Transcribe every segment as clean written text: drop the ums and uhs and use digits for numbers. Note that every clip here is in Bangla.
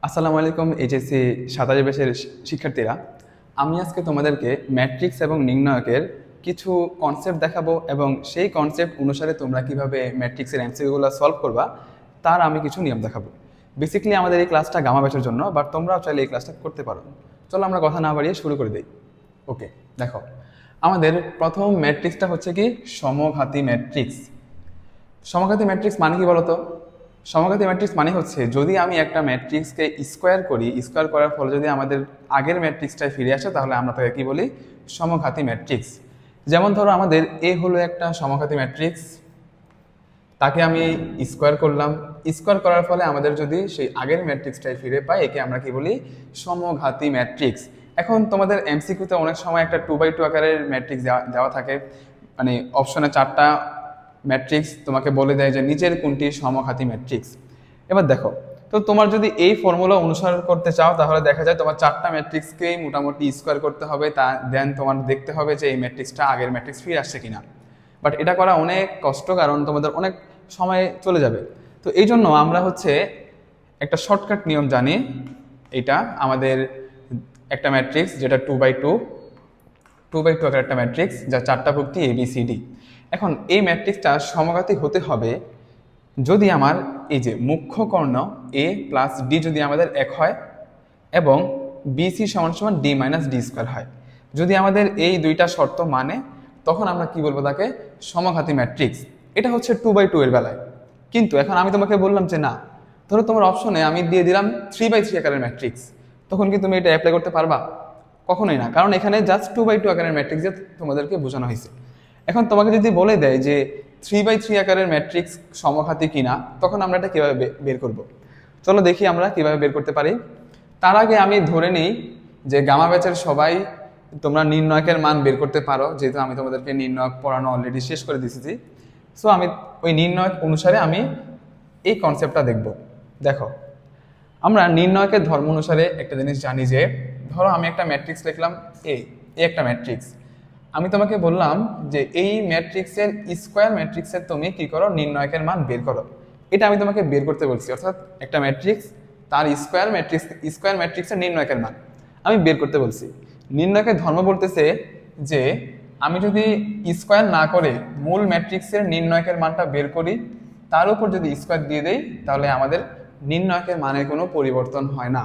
আসসালামু আলাইকুম এইচএসসি 27 ব্যাচের শিক্ষার্থীরা। আমি আজকে তোমাদেরকে ম্যাট্রিক্স এবং নির্ণায়কের কিছু কনসেপ্ট দেখাবো এবং সেই কনসেপ্ট অনুসারে তোমরা কিভাবে ম্যাট্রিক্সের এমসিকিউগুলো সলভ করবা তার আমি কিছু নিয়ম দেখাবো। বেসিক্যালি আমাদের এই ক্লাসটা গামা ব্যাচের জন্য, বাট তোমরাও চাইলে এই ক্লাসটা করতে পারো। চলো আমরা কথা না বাড়িয়ে শুরু করে দিই। ওকে, দেখো আমাদের প্রথম ম্যাট্রিক্সটা হচ্ছে কি সমঘাতী ম্যাট্রিক্স। সমঘাতী ম্যাট্রিক্স মানে কি বলতো? সমঘাতী ম্যাট্রিক্স মানে হচ্ছে যদি আমি একটা ম্যাট্রিক্সকে স্কোয়ার করি, স্কোয়ার করার ফলে যদি আমাদের আগের ম্যাট্রিক্সটায় ফিরে আসে তাহলে আমরা তাকে কি বলি? সমঘাতী ম্যাট্রিক্স। যেমন ধরো আমাদের এ হলো একটা সমঘাতী ম্যাট্রিক্স, তাকে আমি স্কোয়ার করলাম, স্কোয়ার করার ফলে আমাদের যদি সেই আগের ম্যাট্রিক্সটায় ফিরে পাই একে আমরা কি বলি? সমঘাতী ম্যাট্রিক্স। এখন তোমাদের এমসিকিউতে অনেক সময় একটা 2x2 আকারের ম্যাট্রিক্স দেওয়া থাকে, মানে অপশনে 4টা ম্যাট্রিক্স তোমাকে বলে দেয় যে নিচের কোনটি সমঘাতী ম্যাট্রিক্স। এবার দেখো, তো তোমার যদি এই ফর্মুলা অনুসরণ করতে চাও তাহলে দেখা যায় তোমার 4টা ম্যাট্রিক্সকেই মোটামুটি স্কোয়ার করতে হবে, দেন তোমার দেখতে হবে যে এই ম্যাট্রিক্সটা আগের ম্যাট্রিক্স ফিরে আসছে কিনা। বাট এটা করা অনেক কষ্ট, কারণ তোমাদের অনেক সময় চলে যাবে। তো এই জন্য আমরা হচ্ছে একটা শর্টকাট নিয়ম জানি। এটা আমাদের একটা ম্যাট্রিক্স যেটা 2x2 আকার একটা ম্যাট্রিক্স, যা 4টা ভুক্তি ABCD। এখন এই ম্যাট্রিক্সটা সমঘাতী হতে হবে যদি আমার এই যে মুখ্য কর্ণ A প্লাস D যদি আমাদের এক হয় এবং BC সমান সমান D মাইনাস D স্কোয়ার হয়। যদি আমাদের এই দুইটা শর্ত মানে তখন আমরা কি বলবো? তাকে সমঘাতী ম্যাট্রিক্স। এটা হচ্ছে 2x2 এর বেলায়। কিন্তু এখন আমি তোমাকে বললাম যে না, ধরো তোমার অপশনে আমি দিয়ে দিলাম 3x3 আকারের ম্যাট্রিক্স, তখন কি তুমি এটা অ্যাপ্লাই করতে পারবা? কখনোই না, কারণ এখানে জাস্ট 2x2 আকারের ম্যাট্রিক্স যে তোমাদেরকে বোঝানো হয়েছে। এখন তোমাকে যদি বলে দেয় যে 3x3 আকারের ম্যাট্রিক্স সমঘাতী কিনা, তখন আমরা এটা কিভাবে বের করব? চলো দেখি আমরা কিভাবে বের করতে পারি। তার আগে আমি ধরে নিই যে গামা ব্যাচের সবাই তোমরা নির্ণায়কের মান বের করতে পারো, যেহেতু আমি তোমাদেরকে নির্ণায়ক পড়ানো অলরেডি শেষ করে দিয়েছি। সো আমি ওই নির্ণায়ক অনুসারে আমি এই কনসেপ্টটা দেখব। দেখো, আমরা নির্ণায়কের ধর্ম অনুসারে একটা জিনিস জানি যে ধরো আমি একটা ম্যাট্রিক্স লিখলাম এ একটা ম্যাট্রিক্স। আমি তোমাকে বললাম যে এই ম্যাট্রিক্সের স্কোয়ার ম্যাট্রিক্সের তুমি কি করো? নির্ণায়কের মান বের করো। এটা আমি তোমাকে বের করতে বলছি, অর্থাৎ একটা ম্যাট্রিক্স তার স্কোয়ার ম্যাট্রিক্সের নির্ণায়কের মান আমি বের করতে বলছি। নির্ণায়কের ধর্ম বলতেছে যে আমি যদি স্কোয়ার না করে মূল ম্যাট্রিক্সের নির্ণায়কের মানটা বের করি, তার উপর যদি স্কোয়ার দিয়ে দেই তাহলে আমাদের নির্ণায়কের মানে কোনো পরিবর্তন হয় না।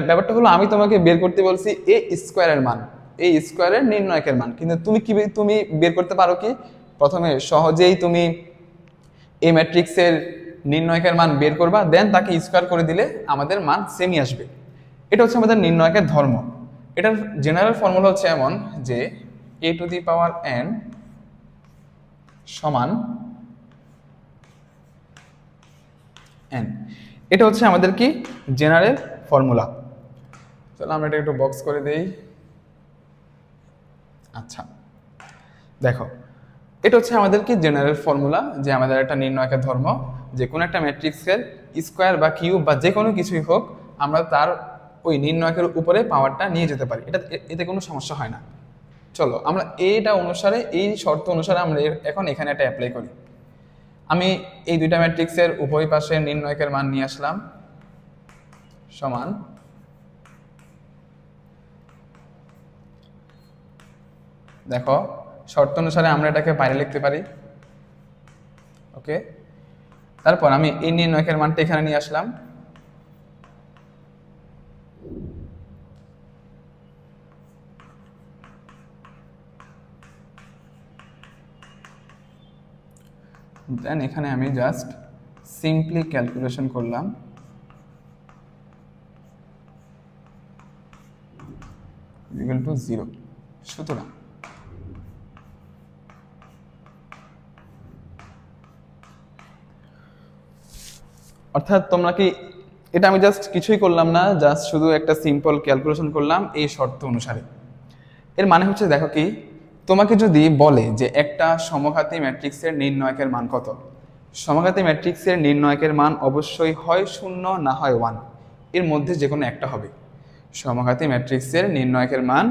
ব্যাপারটা হলো আমি তোমাকে বের করতে বলছি এ স্কোয়ারের মান, এই স্কোয়ারের নির্ণায়কের মান, কিন্তু তুমি বের করতে পারো কি? প্রথমে সহজেই তুমি এই ম্যাট্রিক্সের নির্ণায়কের মান বের করবা, দেন তাকে স্কোয়ার করে দিলে আমাদের মান সেমই আসবে। এটা হচ্ছে আমাদের নির্ণায়কের ধর্ম। এটার জেনারেল ফর্মুলা হচ্ছে এমন যে a⁴n সমান n। এটা হচ্ছে আমাদের কি জেনারেল ফর্মুলা। চলো আমরা এটা একটু বক্স করে দেই। আচ্ছা, দেখো এটা হচ্ছে আমাদের কি জেনারেল ফর্মুলা, যে আমাদের একটা নির্ণায়কের ধর্ম যে কোনো একটা ম্যাট্রিক্সের স্কোয়ার বা কিউব বা যে কোনো কিছুই হোক আমরা তার ওই নির্ণায়কের উপরে পাওয়ারটা নিয়ে যেতে পারি, এতে কোনো সমস্যা হয় না। চলো আমরা এইটা অনুসারে, এই শর্ত অনুসারে আমরা এখন এখানে একটা অ্যাপ্লাই করি। আমি এই দুইটা ম্যাট্রিক্সের উভয় পাশে নির্ণায়কের মান নিয়ে আসলাম সমান দেখো শর্ত অনুসারে আমরা এটাকে বাইরে লিখতে পারি। ওকে, তারপর আমি এই নির্ণায়কের মানটা এখানে নিয়ে আসলাম। দেন এখানে আমি জাস্ট সিম্পলি ক্যালকুলেশন করলাম। Equal to 0। সুতরাং অর্থাৎ তোমরা কি, এটা আমি জাস্ট কিছুই করলাম না, জাস্ট শুধু একটা সিম্পল ক্যালকুলেশন করলাম এই শর্ত অনুসারে। এর মানে হচ্ছে দেখো কি, তোমাকে যদি বলে যে একটা সমঘাতী ম্যাট্রিক্সের নির্ণায়কের মান কত, সমঘাতী ম্যাট্রিক্সের নির্ণায়কের মান অবশ্যই হয় 0 না হয় 1, এর মধ্যে যে কোনো একটা হবে। সমঘাতী ম্যাট্রিক্সের নির্ণায়কের মান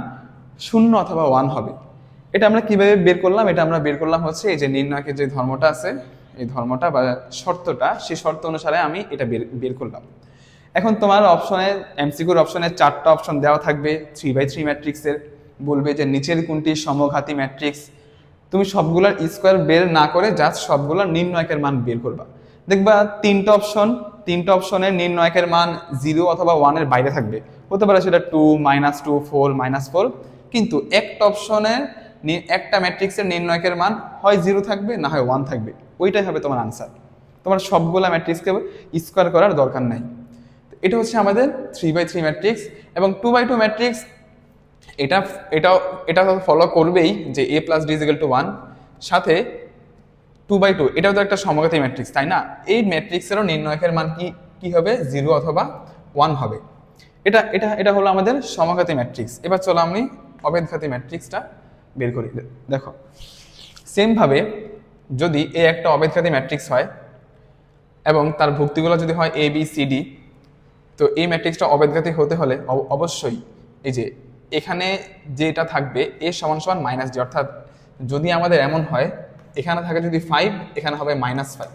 0 অথবা 1 হবে। এটা আমরা কিভাবে বের করলাম? এটা আমরা বের করলাম হচ্ছে এই যে নির্ণায়কের যে ধর্মটা আছে, এই ধর্মটা বা শর্তটা, সেই শর্ত অনুসারে আমি এটা বের করলাম। এখন তোমার অপশনে এমসিকিউর অপশনে 4টা অপশন দেওয়া থাকবে 3/3 ম্যাট্রিক্সের, বলবে যে নিচের কোনটি সমঘাতী ম্যাট্রিক্স। তুমি সবগুলোর স্কোয়ার বের না করে জাস্ট সবগুলোর নির্ণয়কের মান বের করবা। দেখবা তিনটা অপশনের নির্ণয়কের মান 0 অথবা 1 এর বাইরে থাকবে, হতে পারে সেটা 2, -2, 4, -4। কিন্তু একটা অপশনের একটা ম্যাট্রিক্সের নির্ণয়কের মান হয় 0 থাকবে না হয় 1 থাকবে, ওইটাই হবে তোমার আনসার। তোমার সবগুলা ম্যাট্রিক্সকে স্কোয়ার করার দরকার নাই। এটা হচ্ছে আমাদের 3/3 ম্যাট্রিক্স। এবং 2/2 ম্যাট্রিক্স এটা এটাও এটা ফলো করবেই যে a + d = 1, সাথে 2/2 এটাও তো একটা সমঘাতী ম্যাট্রিক্স, তাই না? এই ম্যাট্রিক্সেরও নির্ণয়কের মান কি হবে? 0 অথবা 1 হবে। এটা এটা এটা হলো আমাদের সমঘাতী ম্যাট্রিক্স। এবার চলো আমি অবেদঘাতী ম্যাট্রিক্সটা বের করি। দেখো, সেম ভাবে যদি এ একটা অবেদঘাতী ম্যাট্রিক্স হয় এবং তার ভুক্তিগুলো যদি হয় a b c d, তো এই ম্যাট্রিক্সটা অবেদঘাতী হতে হলে অবশ্যই এই যে এখানে যেটা থাকবে a = -d, অর্থাৎ যদি আমাদের এমন হয় এখানে থাকে যদি 5, এখানে হবে -5।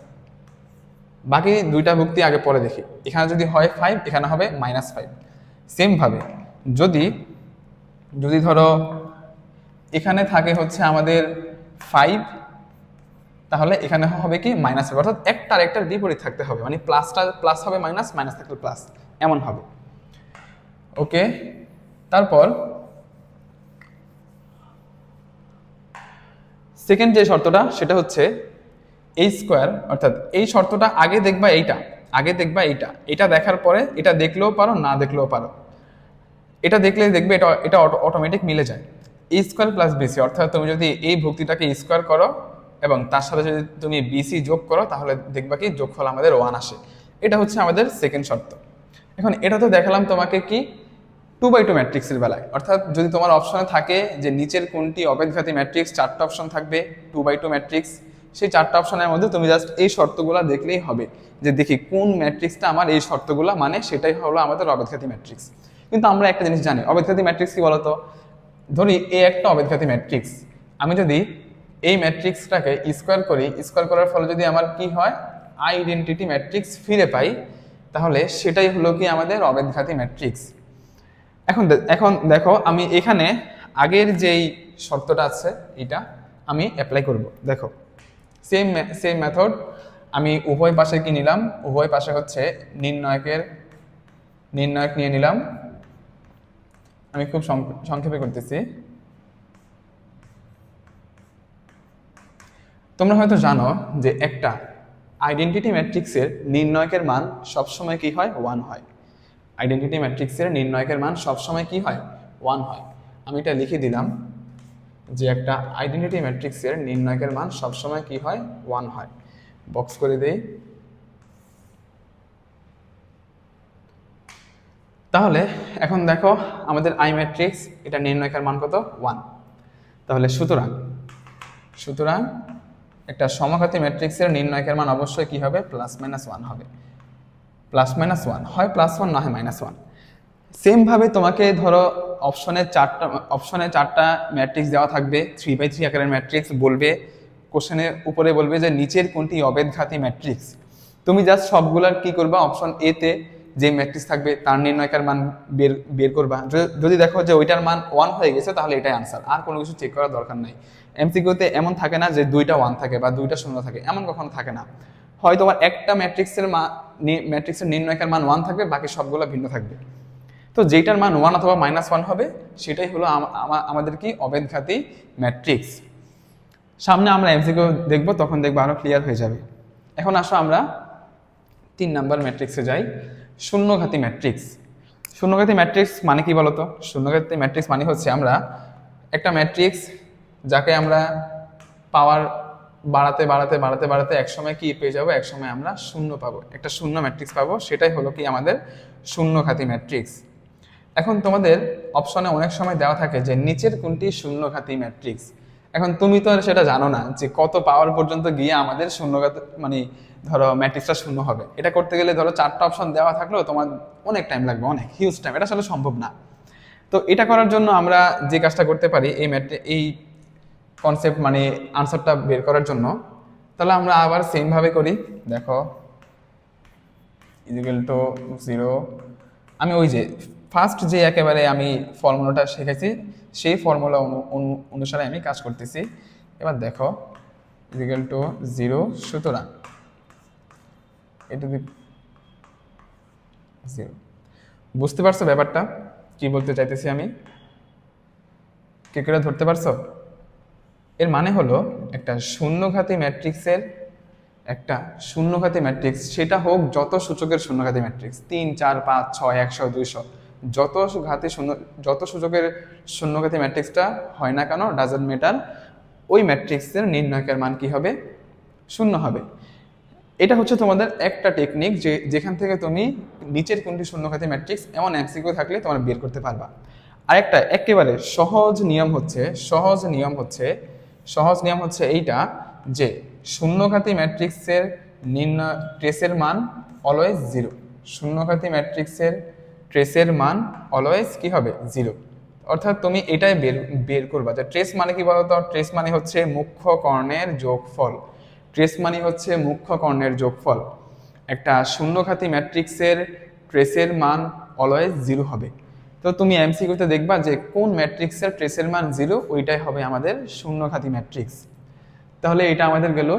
বাকি দুইটা ভুক্তি আগে পরে দেখি। এখানে যদি হয় 5, এখানে হবে -5। সেম ভাবে যদি ধরো এখানে থাকে হচ্ছে আমাদের 5, তাহলে এখানে হবে কি -5, অর্থাৎ একটার বিপরীত থাকতে হবে, মানে প্লাসটা প্লাস হবে মাইনাস, মাইনাস থাকলে প্লাস, এমন হবে। ওকে, তারপর সেকেন্ড যে শর্তটা সেটা হচ্ছে a², অর্থাৎ এই শর্তটা আগে দেখবা এইটা দেখার পরে এটা দেখলেও পারো না দেখলেও পারো, এটা দেখলে দেখবে এটা অটোমেটিক মিলে যায়। a² + bc, অর্থাৎ তুমি যদি এই ভুক্তিটাকে স্কোয়ার করো এবং তার সাথে যদি তুমি bc যোগ করো তাহলে দেখবা কি যোগফল আমাদের 1 আসে। এটা হচ্ছে আমাদের সেকেন্ড শর্ত। এখন এটা তো দেখালাম তোমাকে কি 2/2 ম্যাট্রিক্সের বেলায়, অর্থাৎ যদি তোমার অপশনে থাকে যে নিচের কোনটি অবেদঘাতী ম্যাট্রিক্স, 4টা অপশন থাকবে 2/2 ম্যাট্রিক্স, সেই 4টা অপশনের মধ্যে তুমি জাস্ট এই শর্তগুলো দেখলেই হবে যে দেখি কোন ম্যাট্রিক্সটা আমার এই শর্তগুলো মানে, সেটাই হলো আমাদের অবেদঘাতী ম্যাট্রিক্স। কিন্তু আমরা একটা জিনিস জানি, অবেদঘাতী ম্যাট্রিক্স কি বলতো? ধরি এ একটা অবেদঘাতী ম্যাট্রিক্স, আমি যদি এই ম্যাট্রিক্সটাকে স্কোয়ার করার ফলে যদি আমার কি হয়, আইডেন্টিটি ম্যাট্রিক্স ফিরে পাই, তাহলে সেটাই হলো কি আমাদের অবেদঘাতী ম্যাট্রিক্স। এখন দেখো, আমি এখানে আগের যেই শর্তটা আছে এটা আমি অ্যাপ্লাই করব। দেখো, সেম মেথড, আমি উভয় পাশে কি নিলাম, উভয় পাশে হচ্ছে নির্ণায়ক নিয়ে নিলাম। আমি খুব সংক্ষেপে করতেছি। তোমরা হয়তো জানো যে একটা আইডেন্টিটি ম্যাট্রিক্সের নির্ণায়কের মান সবসময় কি হয়? 1 হয়। আইডেন্টিটি ম্যাট্রিক্সের নির্ণায়কের মান সবসময় কি হয়? 1 হয়। আমি এটা লিখে দিলাম যে একটা আইডেন্টিটি ম্যাট্রিক্সের নির্ণায়কের মান সবসময় কি হয়? 1 হয়। বক্স করে দেই। তাহলে এখন দেখো আমাদের আই ম্যাট্রিক্স, এটা নির্ণায়কের মান কত? 1। তাহলে সুতরাং একটা সমঘাতী ম্যাট্রিক্সের নির্ণায়কের মান অবশ্যই কি হবে? +-1 হবে। +-1 হয় +1 না হয় -1। সেম ভাবে তোমাকে ধরো অপশনে 4টা ম্যাট্রিক্স দেওয়া থাকবে 3/3 আকারের ম্যাট্রিক্স, বলবে কোশ্চেনের উপরে বলবে যে নিচের কোনটি অবেদঘাতী ম্যাট্রিক্স। তুমি জাস্ট সবগুলার কি করবা, অপশন এ তে যে ম্যাট্রিক্স থাকবে তার নির্ণায়কের মান বের করবা। যদি দেখো যে ওইটার মান 1 হয়ে গেছে তাহলে এটাই আনসার, আর কোনো কিছু চেক করার দরকার নাই। এমসিকিউতে এমন থাকে না যে 2টা 1 থাকে বা 2টা 0 থাকে, এমন কখনো থাকে না। হয় তোমার একটা ম্যাট্রিক্সের নির্ণায়কের মান 1 থাকবে, বাকি সবগুলো ভিন্ন থাকবে। তো যেটার মান 1 অথবা -1 হবে সেটাই হলো আমাদের কি অবেদঘাতী ম্যাট্রিক্স। সামনে আমরা এমসিকিউ দেখবো, তখন দেখবো আরো ক্লিয়ার হয়ে যাবে। এখন আসো আমরা 3 নাম্বার ম্যাট্রিক্সে যাই, শূন্যঘাতী ম্যাট্রিক্স। শূন্যঘাতী ম্যাট্রিক্স মানে কি বলতো? শূন্যঘাতী ম্যাট্রিক্স মানে হচ্ছে আমরা একটা ম্যাট্রিক্স যাকে আমরা পাওয়ার বাড়াতে একসময় কি পেয়ে যাবো, একসময় আমরা শূন্য পাবো, একটা শূন্য ম্যাট্রিক্স পাবো, সেটাই হলো কি আমাদের শূন্যঘাতী ম্যাট্রিক্স। এখন তোমাদের অপশনে অনেক সময় দেওয়া থাকে যে নিচের কোনটি শূন্যঘাতী ম্যাট্রিক্স। এখন তুমি তো আর সেটা জানো না যে কত পাওয়ার পর্যন্ত গিয়ে আমাদের শূন্যঘাত মানে ধরো ম্যাট্রিক্সটা শূন্য হবে। এটা করতে গেলে ধরো 4টা অপশন দেওয়া থাকলেও তোমার অনেক টাইম লাগবে, অনেক হিউজ টাইম, এটা আসলে সম্ভব না। তো এটা করার জন্য আমরা যে কাজটা করতে পারি, এই কনসেপ্ট মানে আনসারটা বের করার জন্য, তাহলে আমরা আবার সেম ভাবে করি। দেখো, ইকুয়াল টু 0। আমি ওই যে ফার্স্ট যে একেবারে আমি ফর্মুলাটা শিখেছি সেই ফর্মুলা অনুসারে আমি কাজ করতেছি। এবার দেখো ইকুয়াল টু 0, সুতরাং এটা 0। বুঝতে পারছো ব্যাপারটা কি বলতে চাইতেছি আমি? কে করে ধরতে পারছো? এর মানে হলো একটা শূন্যঘাতী ম্যাট্রিক্সের সেটা হোক যত সূচকের শূন্যঘাতী ম্যাট্রিক্স 3, 4, 5, 6, 100, 200 যত সূচকের শূন্যঘাতী ম্যাট্রিক্সটা হয় না কেন, ডাজন্ট ম্যাটার, ওই ম্যাট্রিক্সের নির্ণায়কের মান কি হবে? 0 হবে। এটা হচ্ছে তোমাদের একটা টেকনিক যেখান থেকে তুমি নিচের কোনটি শূন্যঘাতী ম্যাট্রিক্স এমন এমসিকিউ থাকলে তোমরা বের করতে পারবা। আরেকটা একেবারে সহজ নিয়ম হচ্ছে এইটা যে শূন্যঘাতী ম্যাট্রিক্সের ট্রেসের মান অলওয়েজ 0। শূন্যঘাতী ম্যাট্রিক্সের ট্রেসের মান অলওয়েজ কি হবে? 0। অর্থাৎ তুমি এটাই বের করবা যে ট্রেস মানে কি বলতো? ট্রেস মানে হচ্ছে মুখ্য কর্ণের যোগফল। একটা শূন্যঘাতী ম্যাট্রিক্সের ট্রেসের মান অলওয়েজ 0 হবে। তো তুমি এমসিকিউতে দেখবা যে কোন ম্যাট্রিক্সের ট্রেসের মান 0, ওইটাই হবে আমাদের শূন্যঘাতী ম্যাট্রিক্স। তাহলে এটা আমাদের গেল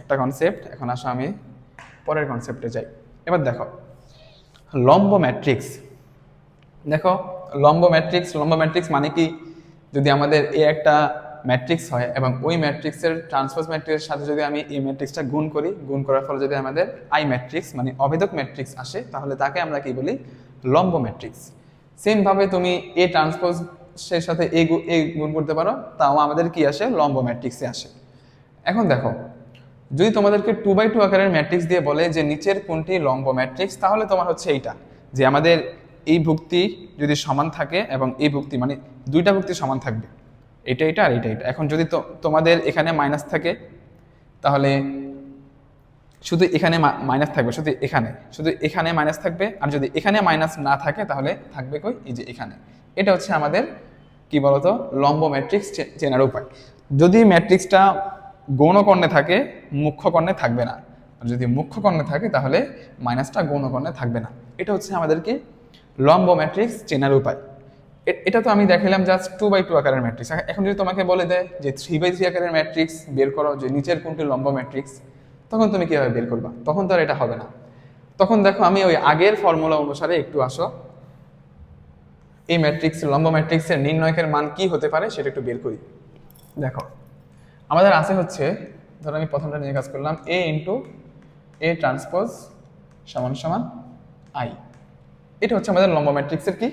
একটা কনসেপ্ট। এখন আসো আমি পরের কনসেপ্টে যাই। এবার দেখো লম্ব ম্যাট্রিক্স। লম্ব ম্যাট্রিক্স মানে কি? যদি আমাদের এ একটা ম্যাট্রিক্স হয় এবং ওই ম্যাট্রিক্সের ট্রান্সপোজ ম্যাট্রিক্সের সাথে যদি আমি এই ম্যাট্রিক্সটা গুণ করার ফলে যদি আমাদের আই ম্যাট্রিক্স মানে অভেদক ম্যাট্রিক্স আসে, তাহলে তাকে আমরা কি বলি? লম্ব ম্যাট্রিক্স। সেম ভাবে তুমি এ ট্রান্সপোজের সাথে এ গুণ করতে পারো, তাও আমাদের কি আসে? লম্ব ম্যাট্রিক্সে আসে। এখন দেখো যদি তোমাদেরকে 2x2 আকারের ম্যাট্রিক্স দিয়ে বলে যে নিচের কোনটি লম্ব ম্যাট্রিক্স, তাহলে তোমার হচ্ছে এইটা যে আমাদের এই ভুক্তি যদি সমান থাকে এবং এই ভুক্তি মানে দুইটা ভুক্তি সমান থাকবে, এটা আর এটা। এখন যদি তোমাদের এখানে মাইনাস থাকে তাহলে শুধু এখানে মাইনাস থাকবে, শুধু এখানে মাইনাস থাকবে। আর যদি এখানে মাইনাস না থাকে তাহলে থাকবে কই? এই যে এখানে। এটা হচ্ছে আমাদের কি বলতো? লম্ব ম্যাট্রিক্স চেনার উপায়। যদি ম্যাট্রিক্সটা গৌণ কর্ণে থাকে, মুখ্য কর্ণে থাকবে না। আর যদি মুখ্য কর্ণে থাকে তাহলে মাইনাসটা গৌণ কর্ণে থাকবে না। এটা হচ্ছে আমাদের কি? লম্ব ম্যাট্রিক্স চেনার উপায়। এটা তো আমি দেখালাম জাস্ট 2x2 আকারের ম্যাট্রিক্স। এখন যদি তোমাকে বলে দেয় যে 3x3 আকারের ম্যাট্রিক্স বের করো, যে নিচের কোনটি লম্ব ম্যাট্রিক্স, তখন তুমি কিভাবে বের করবা? তখন তো আর এটা হবে না। তখন দেখো আমি ওই আগের ফর্মুলা অনুসারে একটু আসো, এই লম্ব ম্যাট্রিক্সের নির্ণায়কের মান কি হতে পারে সেটা একটু বের করি। দেখো আমাদের আছে হচ্ছে, ধরো আমি প্রথমটা নিয়ে কাজ করলাম, a ইন্টু a ট্রান্সপোজ সমান i। এটা হচ্ছে আমাদের লম্ব ম্যাট্রিক্সের কি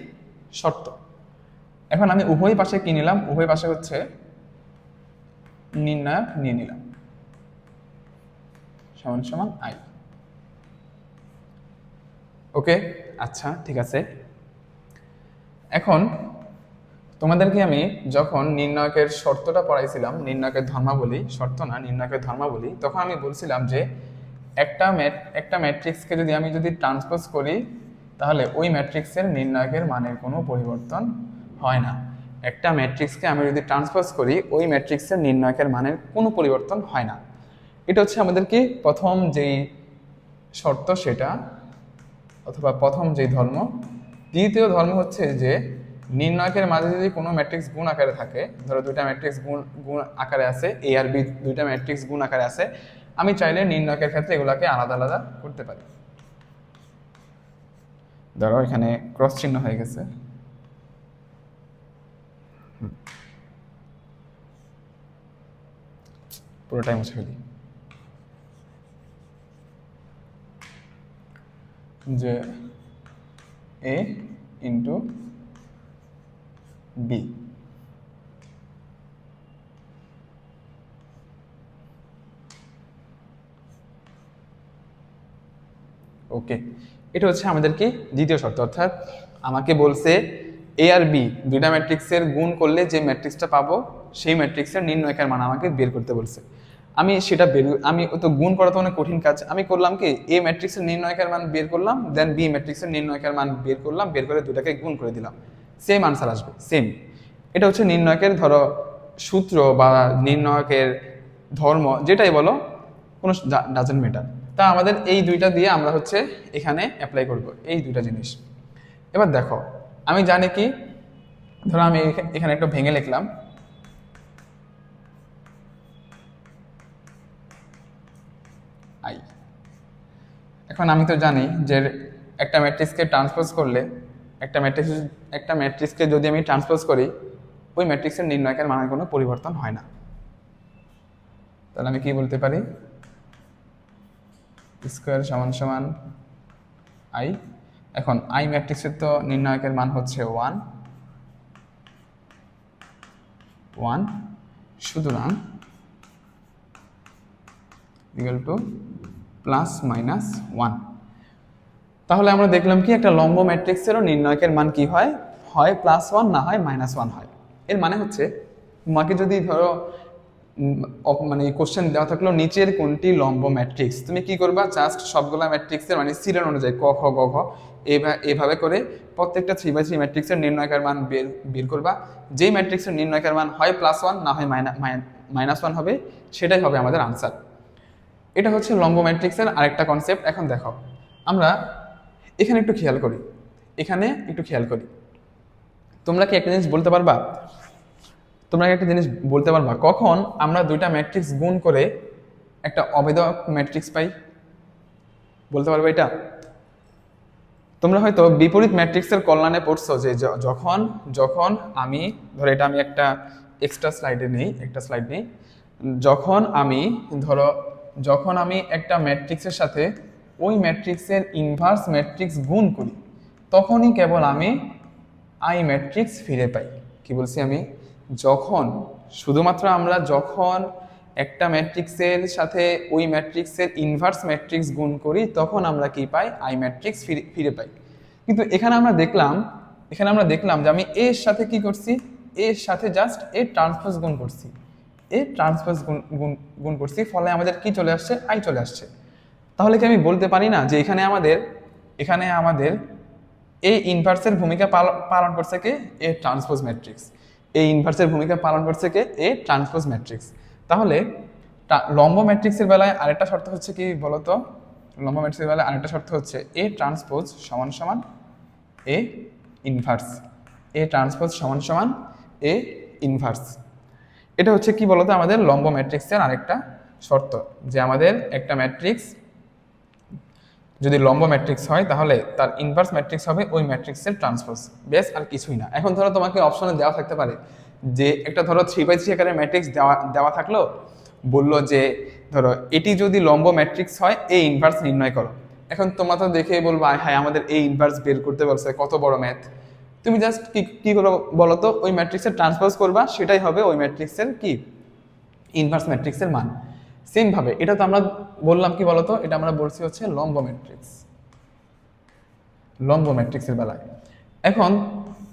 শর্ত। এখন আমি উভয় পাশে কি নিলাম? উভয় পাশে হচ্ছে নির্ণায়ক নিয়ে নিলাম সমান i। ওকে, আচ্ছা ঠিক আছে। এখন তোমাদেরকে আমি যখন নির্ণায়কের শর্তটা পড়াইছিলাম, নির্ণায়কের ধর্মাবলী, শর্ত না, নির্ণায়কের ধর্মাবলী, তখন আমি বলছিলাম যে একটা ম্যাট্রিক্সকে যদি ট্রান্সপোজ করি তাহলে ওই ম্যাট্রিক্সের নির্ণায়কের মানের কোনো পরিবর্তন হয় না। একটা ম্যাট্রিক্সকে আমি যদি ট্রান্সপোজ করি ওই ম্যাট্রিক্সের নির্ণায়কের মানের কোনো পরিবর্তন হয় না। এটা হচ্ছে আমাদের কি প্রথম যেই শর্ত সেটা, অথবা প্রথম যেই ধর্ম। দ্বিতীয় ধর্ম হচ্ছে যে নির্ণায়কের মাঝে যদি কোনো ম্যাট্রিক্স গুণ আকারে থাকে, ধরো দুইটা ম্যাট্রিক্স গুণ আকারে আছে, এ আর বি দুইটা ম্যাট্রিক্স গুণ আকারে আছে, আমি চাইলে নির্ণায়কের ক্ষেত্রে এগুলাকে আলাদা আলাদা করতে পারি। ধরো এখানে ক্রস চিহ্ন হয়ে গেছে, পুরোটাই মুছে ফেলি, যে a ইন্টু বি। ওকে, এটা হচ্ছে আমাদের কি দ্বিতীয় শর্ত। অর্থাৎ আমাকে বলছে এ আর বি দুইটা ম্যাট্রিক্সের গুণ করলে যে ম্যাট্রিক্সটা পাবো সেই ম্যাট্রিক্সের নির্ণায়কের মান আমাকে বের করতে বলছে। আমি সেটা আমি তো গুণ করা তো অনেক কঠিন কাজ। আমি করলাম কি, এ ম্যাট্রিক্সের নির্ণায়কের মান বের করলাম, দেন বি ম্যাট্রিক্সের নির্ণায়কের মান বের করলাম, বের করে দুটাকে গুণ করে দিলাম, সেম আনসার আসবে, সেম। এটা হচ্ছে নির্ণায়কের ধরো সূত্র বা নির্ণায়কের ধর্ম, যেটাই বলো, কোনো ডাজেন্ট ম্যাটার। তা আমাদের এই দুইটা দিয়ে আমরা হচ্ছে এখানে অ্যাপ্লাই করব এই দুইটা জিনিস। এবার দেখো আমি জানি কি, ধরো আমি এখানে একটা ভেঙে লিখলাম আই। এখন আমি তো জানি যে একটা ম্যাট্রিক্সকে ট্রান্সপোজ করলে একটা ম্যাট্রিক্সকে যদি আমি ট্রান্সপোজ করি ওই ম্যাট্রিক্সের নির্ণায়কের মানের কোনো পরিবর্তন হয় না। তাহলে আমি কি বলতে পারি, স্কোয়ার সমান সমান আই। এখন আই ম্যাট্রিক্সের তো নির্ণায়কের মান হচ্ছে 1 1, সুতরাং ইকুয়াল টু প্লাস মাইনাস 1। তাহলে আমরা দেখলাম কি একটা লম্ব ম্যাট্রিক্সেরও নির্ণায়কের মান কি হয়, হয় +1 না হয় -1 হয়। এর মানে হচ্ছে তোমাকে যদি ধরো মানে কোশ্চেন দেওয়া থাকলো নিচের কোনটি লম্ব ম্যাট্রিক্স, তুমি কি করবা, জাস্ট সবগুলা ম্যাট্রিক্সের মানে সিরিয়াল অনুযায়ী ক খ গ ঘ এভাবে করে প্রত্যেকটা 3/3 ম্যাট্রিক্সের নির্ণায়কের মান বের করবা। যেই ম্যাট্রিক্সের নির্ণায়কের মান হয় +1 না হয় -1 হবে, সেটাই হবে আমাদের আনসার। এটা হচ্ছে লম্ব ম্যাট্রিক্সের আরেকটা কনসেপ্ট। এখন দেখো আমরা এখানে একটু খেয়াল করি, তোমরা কি একটা জিনিস বলতে পারবা, কখন আমরা দুইটা ম্যাট্রিক্স গুণ করে একটা অভেদক ম্যাট্রিক্স পাই, বলতে পারবে এটা? তোমরা হয়তো বিপরীত ম্যাট্রিক্সের কল্যাণে পড়ছো যে যখন আমি ধরো এটা আমি একটা এক্সট্রা স্লাইড নেই, যখন আমি একটা ম্যাট্রিক্সের সাথে ওই ম্যাট্রিক্সের ইনভার্স ম্যাট্রিক্স গুণ করি তখনই কেবল আমি আই ম্যাট্রিক্স ফিরে পাই। কি বলছি আমি, শুধুমাত্র আমরা যখন একটা ম্যাট্রিক্সের সাথে ওই ম্যাট্রিক্সের ইনভার্স ম্যাট্রিক্স গুণ করি তখন আমরা কি পাই, আই ম্যাট্রিক্স ফিরে পাই। কিন্তু এখানে আমরা দেখলাম যে আমি এর সাথে কি করছি, এর সাথে জাস্ট এ ট্রান্সপোজ গুণ করছি, ফলে আমাদের কি চলে আসছে, আই চলে আসছে। তাহলে কি আমি বলতে পারি না যে এখানে আমাদের এই ইনভার্সের ভূমিকা পালন করছে কে, এ ট্রান্সপোজ ম্যাট্রিক্স। এই ইনভার্সের ভূমিকা পালন করছে কে, এ ট্রান্সপোজ ম্যাট্রিক্স। তাহলে লম্ব ম্যাট্রিক্সের বেলায় আরেকটা শর্ত হচ্ছে কি বলতো, এ ট্রান্সপোজ সমান সমান এ ইনভার্স। এটা হচ্ছে কি বলতো আমাদের লম্ব ম্যাট্রিক্সের আরেকটা শর্ত, যে আমাদের একটা ম্যাট্রিক্স যদি লম্ব ম্যাট্রিক্স হয় তাহলে তার ইনভার্স ম্যাট্রিক্স হবে ওই ম্যাট্রিক্সের ট্রান্সপোজ, বেশ আর কিছুই না। এখন ধরো তোমাকে অপশনে দেওয়া থাকতে পারে যে একটা ধরো 3/3 আকারের ম্যাট্রিক্স দেওয়া থাকলো, বললো যে ধরো এটি যদি লম্ব ম্যাট্রিক্স হয় এ ইনভার্স নির্ণয় করো। এখন তোমরা তো দেখে বলবো হ্যাঁ আমাদের এই ইনভার্স বের করতে বলছে, কত বড় ম্যাথ। তুমি জাস্ট কি করো বলো তো, ওই ম্যাট্রিক্সের ট্রান্সপোজ করবা, সেটাই হবে ওই ম্যাট্রিক্সের কি, ইনভার্স ম্যাট্রিক্সের মান। সেম ভাবে এটা তো আমরা বললাম কি বলতো, এটা আমরা বলছি হচ্ছে লম্ব ম্যাট্রিক্সের বেলায়। এখন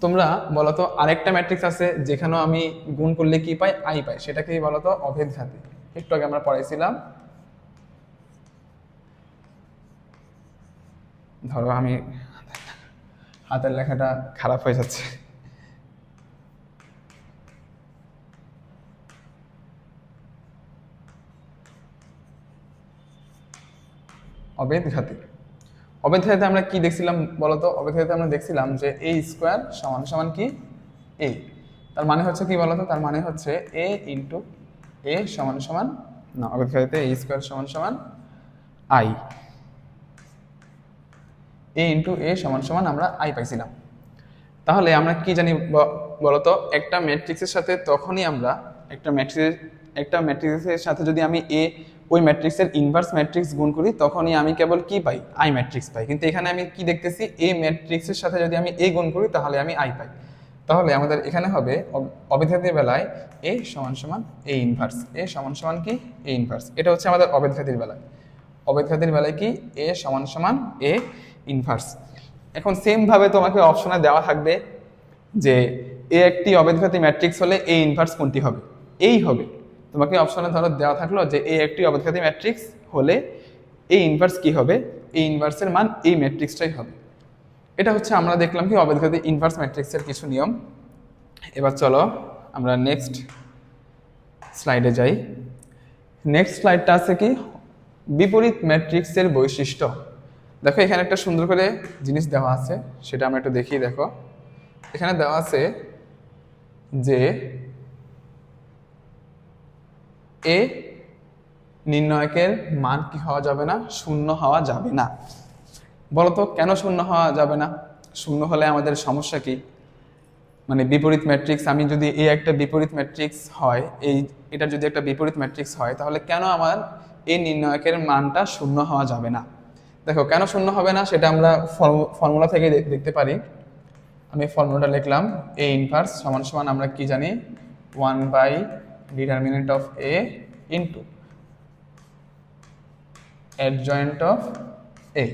তোমরা বলতো আরেকটা ম্যাট্রিক্স আছে যেখানেও আমি গুণ করলে কি পাই, আই পাই, সেটাকেই বলতো অভেদঘাতী। একটু আগে আমরা পড়াইছিলাম, ধরো আমি হাতের লেখাটা খারাপ হয়ে যাচ্ছে, অভেদঘাতীতে আমরা কি দেখছিলাম বলতো, অভেদঘাতীতে আমরা দেখছিলাম যে এ স্কোয়ার সমান সমান কি এ, তার মানে হচ্ছে কি বলতো, তার মানে হচ্ছে এ ইন্টু এ সমান সমান না, অভেদঘাতীতে এ স্কোয়ার সমান সমান আই, এ ইন্টু এ সমান সমান আমরা আই পাইছিলাম। তাহলে আমরা কি জানি বলতো, একটা ম্যাট্রিক্সের সাথে তখনই আমরা একটা ম্যাট্রিক্সের সাথে যদি আমি ওই ম্যাট্রিক্সের ইনভার্স ম্যাট্রিক্স গুণ করি তখনই আমি কেবল কি পাই, আই ম্যাট্রিক্স পাই। কিন্তু এখানে আমি কি দেখতেছি, এ ম্যাট্রিক্সের সাথে যদি আমি এ গুণ করি তাহলে আমি আই পাই। তাহলে আমাদের এখানে হবে অভেদঘাতীর বেলায় এ সমান সমান এ ইনভার্স, এ সমান সমান কি এ ইনভার্স। এটা হচ্ছে আমাদের অভেদঘাতীর বেলায় কি এ সমান সমান এ ইনভার্স। এখন সেম ভাবে তোমাকে অপশনে দেওয়া থাকবে যে এ একটি অভেদঘাতী ম্যাট্রিক্স হলে এ ইনভার্স কোনটি হবে, এই হবে। তোমাকে অপশনে ধরো দেওয়া থাকলো যে এ একটি অভেদঘাতী ম্যাট্রিক্স হলে এ ইনভার্স কি হবে, এ ইনভার্সের মান এই ম্যাট্রিক্সটাই হবে। এটা হচ্ছে আমরা দেখলাম কি অভেদঘাতী ইনভার্স ম্যাট্রিক্সের কিছু নিয়ম। এবার চলো আমরা নেক্সট স্লাইডে যাই। নেক্সট স্লাইডটা আছে কি বিপরীত ম্যাট্রিক্সের বৈশিষ্ট্য। দেখো এখানে একটা সুন্দর করে জিনিস দেওয়া আছে, সেটা আমরা একটু দেখি। দেখো এখানে দেওয়া আছে যে এ নির্ণায়কের মান কি হওয়া যাবে না, শূন্য হওয়া যাবে না। বলতো কেন শূন্য হওয়া যাবে না? শূন্য হলে আমাদের সমস্যা কি? মানে বিপরীত ম্যাট্রিক্স, আমি যদি একটা বিপরীত ম্যাট্রিক্স হয়, এটা যদি একটা বিপরীত ম্যাট্রিক্স হয়, তাহলে কেন আমার এই নির্ণায়কের মানটা শূন্য হওয়া যাবে না? দেখো কেন শূন্য হবে না সেটা আমরা ফর্মুলা থেকে দেখতে পারি। আমি ফর্মুলাটা লিখলাম, এ ইনভার্স সমান সমান আমরা কি জানি, determinant of A into adjoint of A.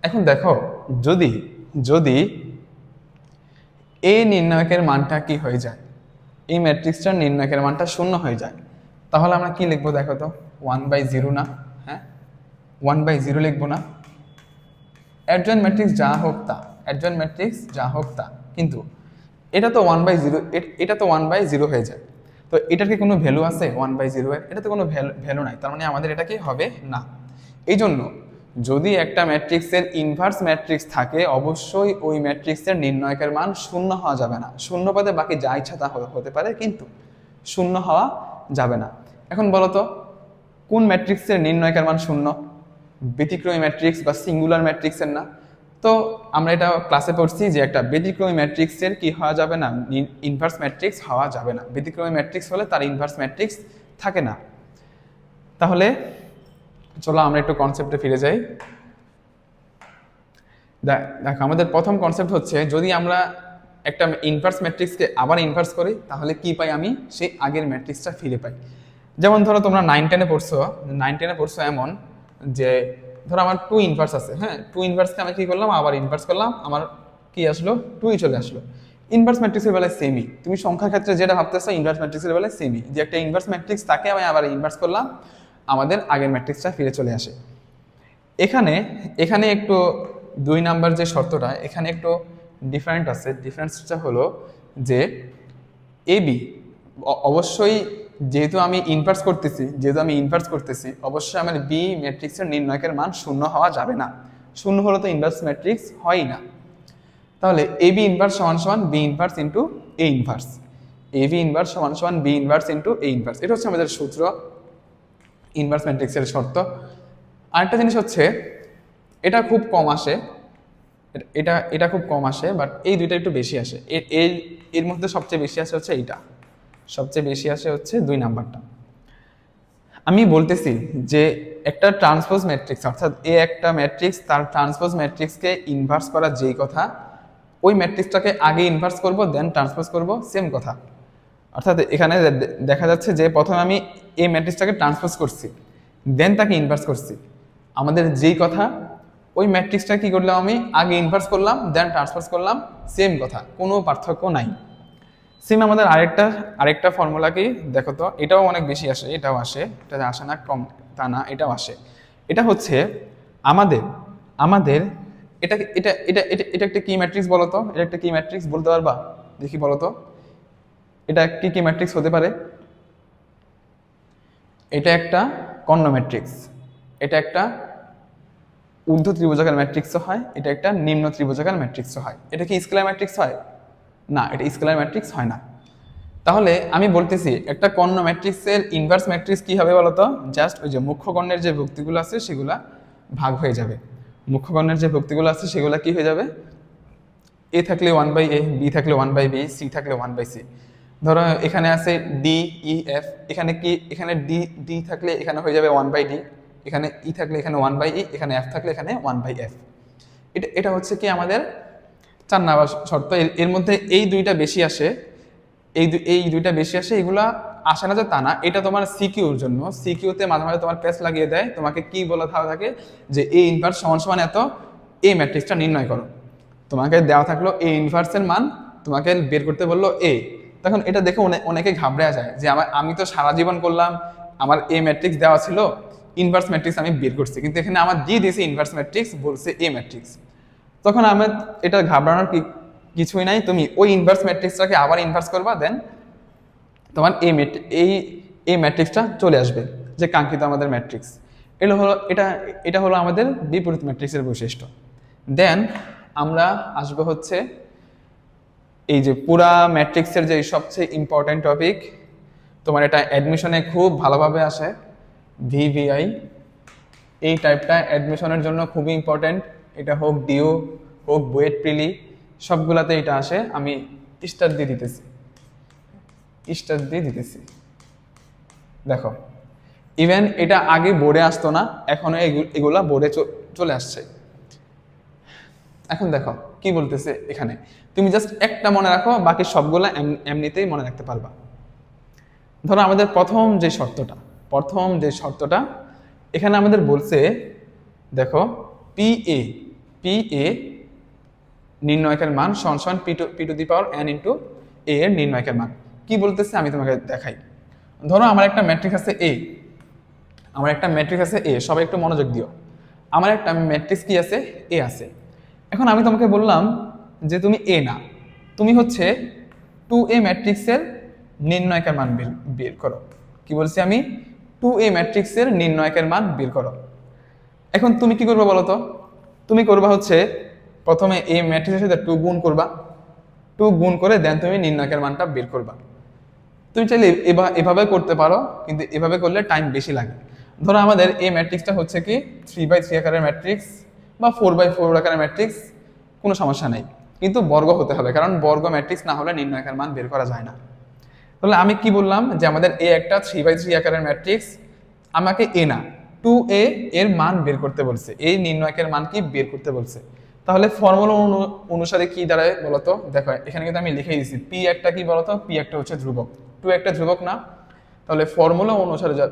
এখন দেখো যদি যদি এ নির্ণায়কের মানটা কি হয়ে যায়, এই ম্যাট্রিক্সটার নির্ণায়কের মানটা শূন্য হয়ে যায়, তাহলে আমরা কি লিখবো দেখো তো, 1/0 না? হ্যাঁ, 1/0 লিখবো না? অ্যাডজয়েন্ট ম্যাট্রিক্স যা হোক তা, অ্যাডজয়েন্ট ম্যাট্রিক্স যা হোক তা, কিন্তু এটা তো 1/0, এটা তো 1/0 হয়ে যায়। তো এটার কি কোনো ভ্যালু আছে 1/0 এর? এটা তো কোনো ভ্যালু নাই, তার মানে আমাদের এটা কি হবে না। এই জন্য যদি একটা ম্যাট্রিক্সের ইনভার্স ম্যাট্রিক্স থাকে, অবশ্যই ওই ম্যাট্রিক্সের নির্ণায়কের মান শূন্য হওয়া যাবে না। শূন্য পদে বাকি যা ইচ্ছা তা হতে পারে, কিন্তু শূন্য হওয়া যাবে না। এখন বলো তো কোন ম্যাট্রিক্সের নির্ণায়কের মান শূন্য? ব্যতিক্রমী ম্যাট্রিক্স বা সিঙ্গুলার ম্যাট্রিক্সের না? তো আমরা এটা ক্লাসে পড়ছি যে একটা ব্যতিক্রমী ম্যাট্রিক্সের কি হওয়া যাবে না, ইনভার্স ম্যাট্রিক্স হওয়া যাবে না। ব্যতিক্রমী ম্যাট্রিক্স হলে তার ইনভার্স ম্যাট্রিক্স থাকে না। তাহলে চলো আমরা একটু কনসেপ্টে ফিরে যাই। দেখো আমাদের প্রথম কনসেপ্ট হচ্ছে, যদি আমরা একটা ইনভার্স ম্যাট্রিক্সকে আবার ইনভার্স করি, তাহলে কি পাই? আমি সেই আগের ম্যাট্রিক্সটা ফিরে পাই। যেমন ধরো তোমরা 9-10-এ পড়ছো এমন যে ধরো আমার 2 ইনভার্স আছে। হ্যাঁ, 2 ইনভার্সকে আমি কি করলাম, আবার ইনভার্স করলাম, আমার কি আসলো, 2ই চলে আসলো। ইনভার্স ম্যাট্রিক্সের বেলায় সেমই, তুমি সংখ্যার ক্ষেত্রে যেটা ভাবতেছো ইনভার্স ম্যাট্রিক্সের বেলায় সেমই, যে একটা ইনভার্স ম্যাট্রিক্স তাকে আমি আবার ইনভার্স করলাম, আমাদের আগের ম্যাট্রিক্সটা ফিরে চলে আসে। এখানে একটু 2 নাম্বার যে শর্তটা, এখানে একটু ডিফারেন্ট আছে। ডিফারেন্সটা হলো যে এবি অবশ্যই, যেহেতু আমি ইনভার্স করতেছি, অবশ্যই আমার বি ম্যাট্রিক্সের নির্ণায়কের মান শূন্য হওয়া যাবে না। শূন্য হলে তো ইনভার্স ম্যাট্রিক্স হয়ই না। তাহলে এবি ইনভার্স সমান সমান B inverse into A inverse, AB inverse সমান সমান B inverse into A inverse. এটা হচ্ছে আমাদের সূত্র, ইনভার্স ম্যাট্রিক্সের শর্ত। আরেকটা জিনিস হচ্ছে, এটা খুব কম আসে, এটা খুব কম আসে, বাট এই দুইটা একটু বেশি আসে। এর মধ্যে সবচেয়ে বেশি আসে হচ্ছে এইটা, সবচেয়ে বেশি আসে হচ্ছে 2 নাম্বারটা। আমি বলতেছি যে একটা ট্রান্সপোজ ম্যাট্রিক্স, অর্থাৎ একটা ম্যাট্রিক্স তার ট্রান্সপোজ ম্যাট্রিক্সকে ইনভার্স করা যেই কথা, ওই ম্যাট্রিক্সটাকে আগে ইনভার্স করব, দেন ট্রান্সপোজ করব, সেম কথা। অর্থাৎ এখানে দেখা যাচ্ছে যে প্রথমে আমি এই ম্যাট্রিক্সটাকে ট্রান্সপোজ করছি, দেন তাকে ইনভার্স করছি। আমাদের যেই কথা, ওই ম্যাট্রিক্সটা কি করলাম, আমি আগে ইনভার্স করলাম, দেন ট্রান্সপোজ করলাম, সেম কথা, কোনো পার্থক্য নাই। সেম আমাদের আরেকটা ফর্মুলা কি দেখো তো, এটাও অনেক বেশি আসে, এটাও আসে, এটা আসে না কম তা না, এটাও আসে। এটা হচ্ছে আমাদের এটা এটা এটা এটা এটা একটা কি ম্যাট্রিক্স বলো তো? এটা একটা কি ম্যাট্রিক্স বলতে পারবা? দেখি বলো তো, এটা কি ম্যাট্রিক্স হতে পারে? এটা একটা কর্ণ ম্যাট্রিক্স, এটা একটা ঊর্ধ্ব ত্রিভুজাকার ম্যাট্রিক্সও হয়, এটা একটা নিম্ন ত্রিভুজাকার ম্যাট্রিক্সও হয়। এটা কি স্কেলার ম্যাট্রিক্স হয়? না, এটা স্কেলার ম্যাট্রিক্স হয় না। তাহলে আমি বলতেছি একটা কর্ণ ম্যাট্রিক্সের ইনভার্স ম্যাট্রিক্স কি হবে বলতো? জাস্ট ওই যে মুখ্য কর্ণের যে ভুক্তিগুলো আছে সেগুলা ভাগ হয়ে যাবে। মুখ্য কর্ণের যে ভুক্তিগুলো আছে সেগুলা কি হয়ে যাবে? এ থাকলে 1/a, বি থাকলে 1/b, সি থাকলে 1/c। ধরো এখানে আছে ডি ই এফ, এখানে ডি থাকলে এখানে হয়ে যাবে 1/d, এখানে ই থাকলে এখানে 1/e, এখানে এফ থাকলে এখানে 1/f। এটা হচ্ছে কি আমাদের 4 নাম্বার শর্ত। এর মধ্যে এই দুইটা বেশি আসে, এই দুইটা বেশি আসে, এগুলা আসে না যে তা না। এটা তোমার সিকিউর জন্য, সিকিউতে মাঝে মাঝে তোমার পেজ লাগিয়ে দেয়, তোমাকে কি বলা থাকে যে এ ইনভার্স সমান সমান এত, এ ম্যাট্রিক্সটা নির্ণয় করো। তোমাকে দেওয়া থাকলো এ ইনভার্সের মান, তোমাকে বের করতে বললো এ। তখন এটা দেখে অনেকে ঘাবড়ে যায় যে আমি তো সারা জীবন করলাম, আমার এ ম্যাট্রিক্স দেওয়া ছিল, ইনভার্স ম্যাট্রিক্স আমি বের করছি, কিন্তু এখানে আমার দিয়ে দিয়েছে ইনভার্স ম্যাট্রিক্স, বলছে এ ম্যাট্রিক্স। তখন আমার এটা ঘাবড়ানোর কিছুই নাই, তুমি ওই ইনভার্স ম্যাট্রিক্সটাকে আবার ইনভার্স করবা, দেন তোমার এই ম্যাট্রিক্সটা চলে আসবে, যে কাঙ্ক্ষিত আমাদের ম্যাট্রিক্স। এটা হলো আমাদের বিপরীত ম্যাট্রিক্সের বৈশিষ্ট্য। দেন আমরা আসবো হচ্ছে এই যে পুরা ম্যাট্রিক্সের যে সবচেয়ে ইম্পর্টেন্ট টপিক, তোমার এটা অ্যাডমিশনে খুব ভালোভাবে আসে, ভিভিআই। এই টাইপটা অ্যাডমিশনের জন্য খুবই ইম্পর্টেন্ট। এটা হোক ডিও হোক বুয়েট প্রিলি সবগুলাতে এটা আসে। আমি স্টার দিয়ে দিতেছি। দেখো, ইভেন এটা আগে বোর্ডে আসতো না, এখন এগুলা বোর্ডে চলে আসছে। এখন দেখো কি বলতেছে এখানে, তুমি জাস্ট একটা মনে রাখো, বাকি সবগুলা এমনিতেই মনে রাখতে পারবা। ধরো আমাদের প্রথম যে শর্তটা এখানে আমাদের বলছে, দেখো পি এ নির্ণয়কের মান সমান P to the power n into A এর নির্ণয়কের মান। কি বলতেছে আমি তোমাকে দেখাই। ধরো আমার একটা ম্যাট্রিক্স আছে এ, সবাই একটু মনোযোগ দিও। আমার একটা ম্যাট্রিক্স কি আছে, এ আছে। এখন আমি তোমাকে বললাম যে তুমি এ না, তুমি হচ্ছে 2a ম্যাট্রিক্সের নির্ণয়কের মান বের করো। কি বলছি আমি, 2a ম্যাট্রিক্সের নির্ণয়কের মান বের করো। এখন তুমি কি করবে বলো তো, তুমি করবা হচ্ছে প্রথমে এ ম্যাট্রিক্সের সাথে 2 গুণ করবা, 2 গুণ করে দেন তুমি নির্ণয়কের মানটা বের করবা। তুমি চাইলে এভাবে করতে পারো, কিন্তু এভাবে করলে টাইম বেশি লাগে। ধরো আমাদের এই ম্যাট্রিক্সটা হচ্ছে কি 3/3 আকারের ম্যাট্রিক্স বা 4/4 আকারের ম্যাট্রিক্স, কোনো সমস্যা নেই, কিন্তু বর্গ হতে হবে, কারণ বর্গ ম্যাট্রিক্স না হলে নির্ণয়কের মান বের করা যায় না। তাহলে আমি কি বললাম যে আমাদের এ একটা 3/3 আকারের ম্যাট্রিক্স, আমাকে এ না 2a এর মান বের করতে বলছে, এই নির্ণয়কের মান কি বের করতে বলছে। তাহলে ফর্মুলা অনুসারে কি দাঁড়ায় বলতো, দেখো এখানে কিন্তু আমি লিখে দিয়েছি পি একটা কি বলতো, পি একটা হচ্ছে ধ্রুবক, 2 একটা ধ্রুবক না। তাহলে ফর্মুলা অনুসারে যা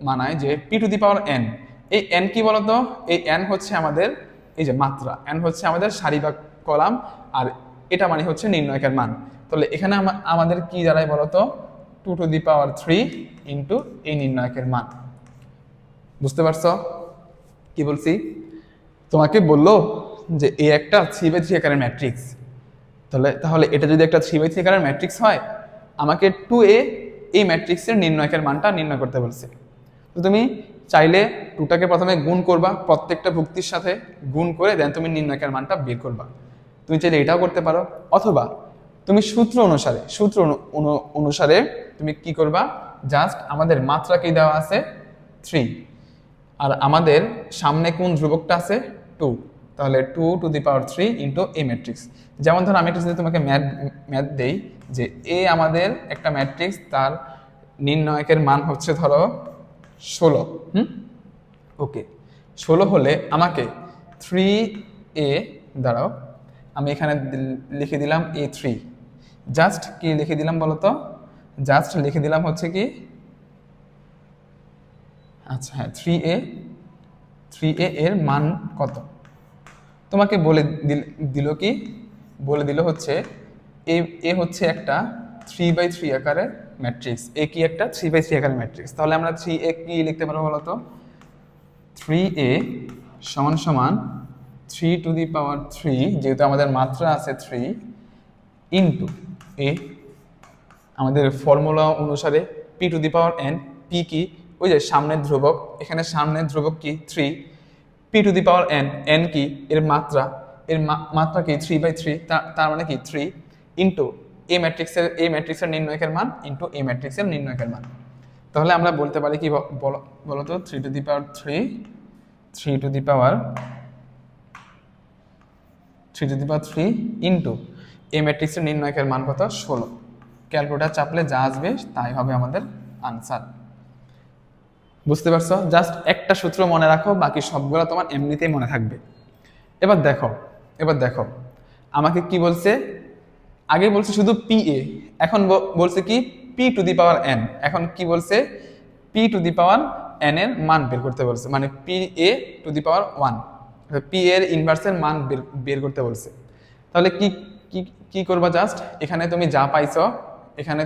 মানায় যে P to the power n, এই n কি বলতো, এই n হচ্ছে আমাদের এই যে মাত্রা, n হচ্ছে আমাদের সারি বা কলাম, আর এটা মানে হচ্ছে নির্ণয়কের মান। তাহলে এখানে আমাদের কি দাঁড়ায় বলতো, 2 টু দি পাওয়ার 3 ইন্টু এই নির্ণয়কের মান। বুঝতে পারছো কি বলছি? তোমাকে বললো যে এ একটা 3/3 আকারের ম্যাট্রিক্স, তাহলে এটা যদি একটা 3/3 আকারের ম্যাট্রিক্স হয়, আমাকে 2a এই ম্যাট্রিক্সের নির্ণয়কের মানটা নির্ণয় করতে বলছে। তো তুমি চাইলে 2টাকে প্রথমে গুণ করবা, প্রত্যেকটা ভুক্তির সাথে গুণ করে দেন তুমি নির্ণয়কের মানটা বের করবা। তুমি চাইলে এটাও করতে পারো, অথবা তুমি সূত্র অনুসারে তুমি কি করবা, জাস্ট আমাদের মাত্রা কি দেওয়া আছে 3, আর আমাদের সামনে কোন ধ্রুবকটা আছে 2, তাহলে 2 two the power 3 into A matrix. যেমন ধরো আমি একটা যদি তোমাকে ম্যাথ দেই যে এ আমাদের একটা ম্যাট্রিক্স, তার নির্ণয়কের মান হচ্ছে ধরো 16, ওকে 16 হলে আমাকে 3a, দাঁড়াও আমি এখানে লিখে দিলাম a3, জাস্ট কি লিখে দিলাম বলতো, জাস্ট লিখে দিলাম হচ্ছে কি, আচ্ছা হ্যাঁ 3a এর মান কত তোমাকে বলে দিল হচ্ছে এ হচ্ছে একটা 3/3 আকারের ম্যাট্রিক্স, এ কি একটা 3/3 আকারের ম্যাট্রিক্স। তাহলে আমরা 3a কি লিখতে পারবো বলতো, 3a সমান সমান 3 টু দি পাওয়ার 3, যেহেতু আমাদের মাত্রা আছে 3, ইন্টু এ, আমাদের ফর্মুলা অনুসারে P to the power n, P কি ওই যে সামনের ধ্রুবক, এখানে সামনের ধ্রুবক কি 3, P to the power n, n কি এর মাত্রা কি 3/3, তার মানে কি 3, ইন্টু এ ম্যাট্রিক্সের নির্ণয়কের মান ইন্টু এ ম্যাট্রিক্সের নির্ণয়কের মান। তাহলে আমরা বলতে পারি কি বলতো, 3 to the power 3 to the power 3 into A ম্যাট্রিক্সের নির্ণয়কের মান কত 16। ক্যালকুলেটর চাপলে যা আসবে তাই হবে আমাদের আনসার। বুঝতে পারছো? জাস্ট একটা সূত্র মনে রাখো, বাকি সবগুলো তোমার এমনিতেই মনে থাকবে। এবার দেখো আমাকে কি বলছে, আগে বলছে শুধু পি এ, এখন বলছে কি P to the power n, এখন কি বলছে P to the power n এর মান বের করতে বলছে, মানে P A two the power 1, P এর ইনভার্সের মান বের করতে বলছে। তাহলে কি করবা, জাস্ট এখানে তুমি যা পাইছো, এখানে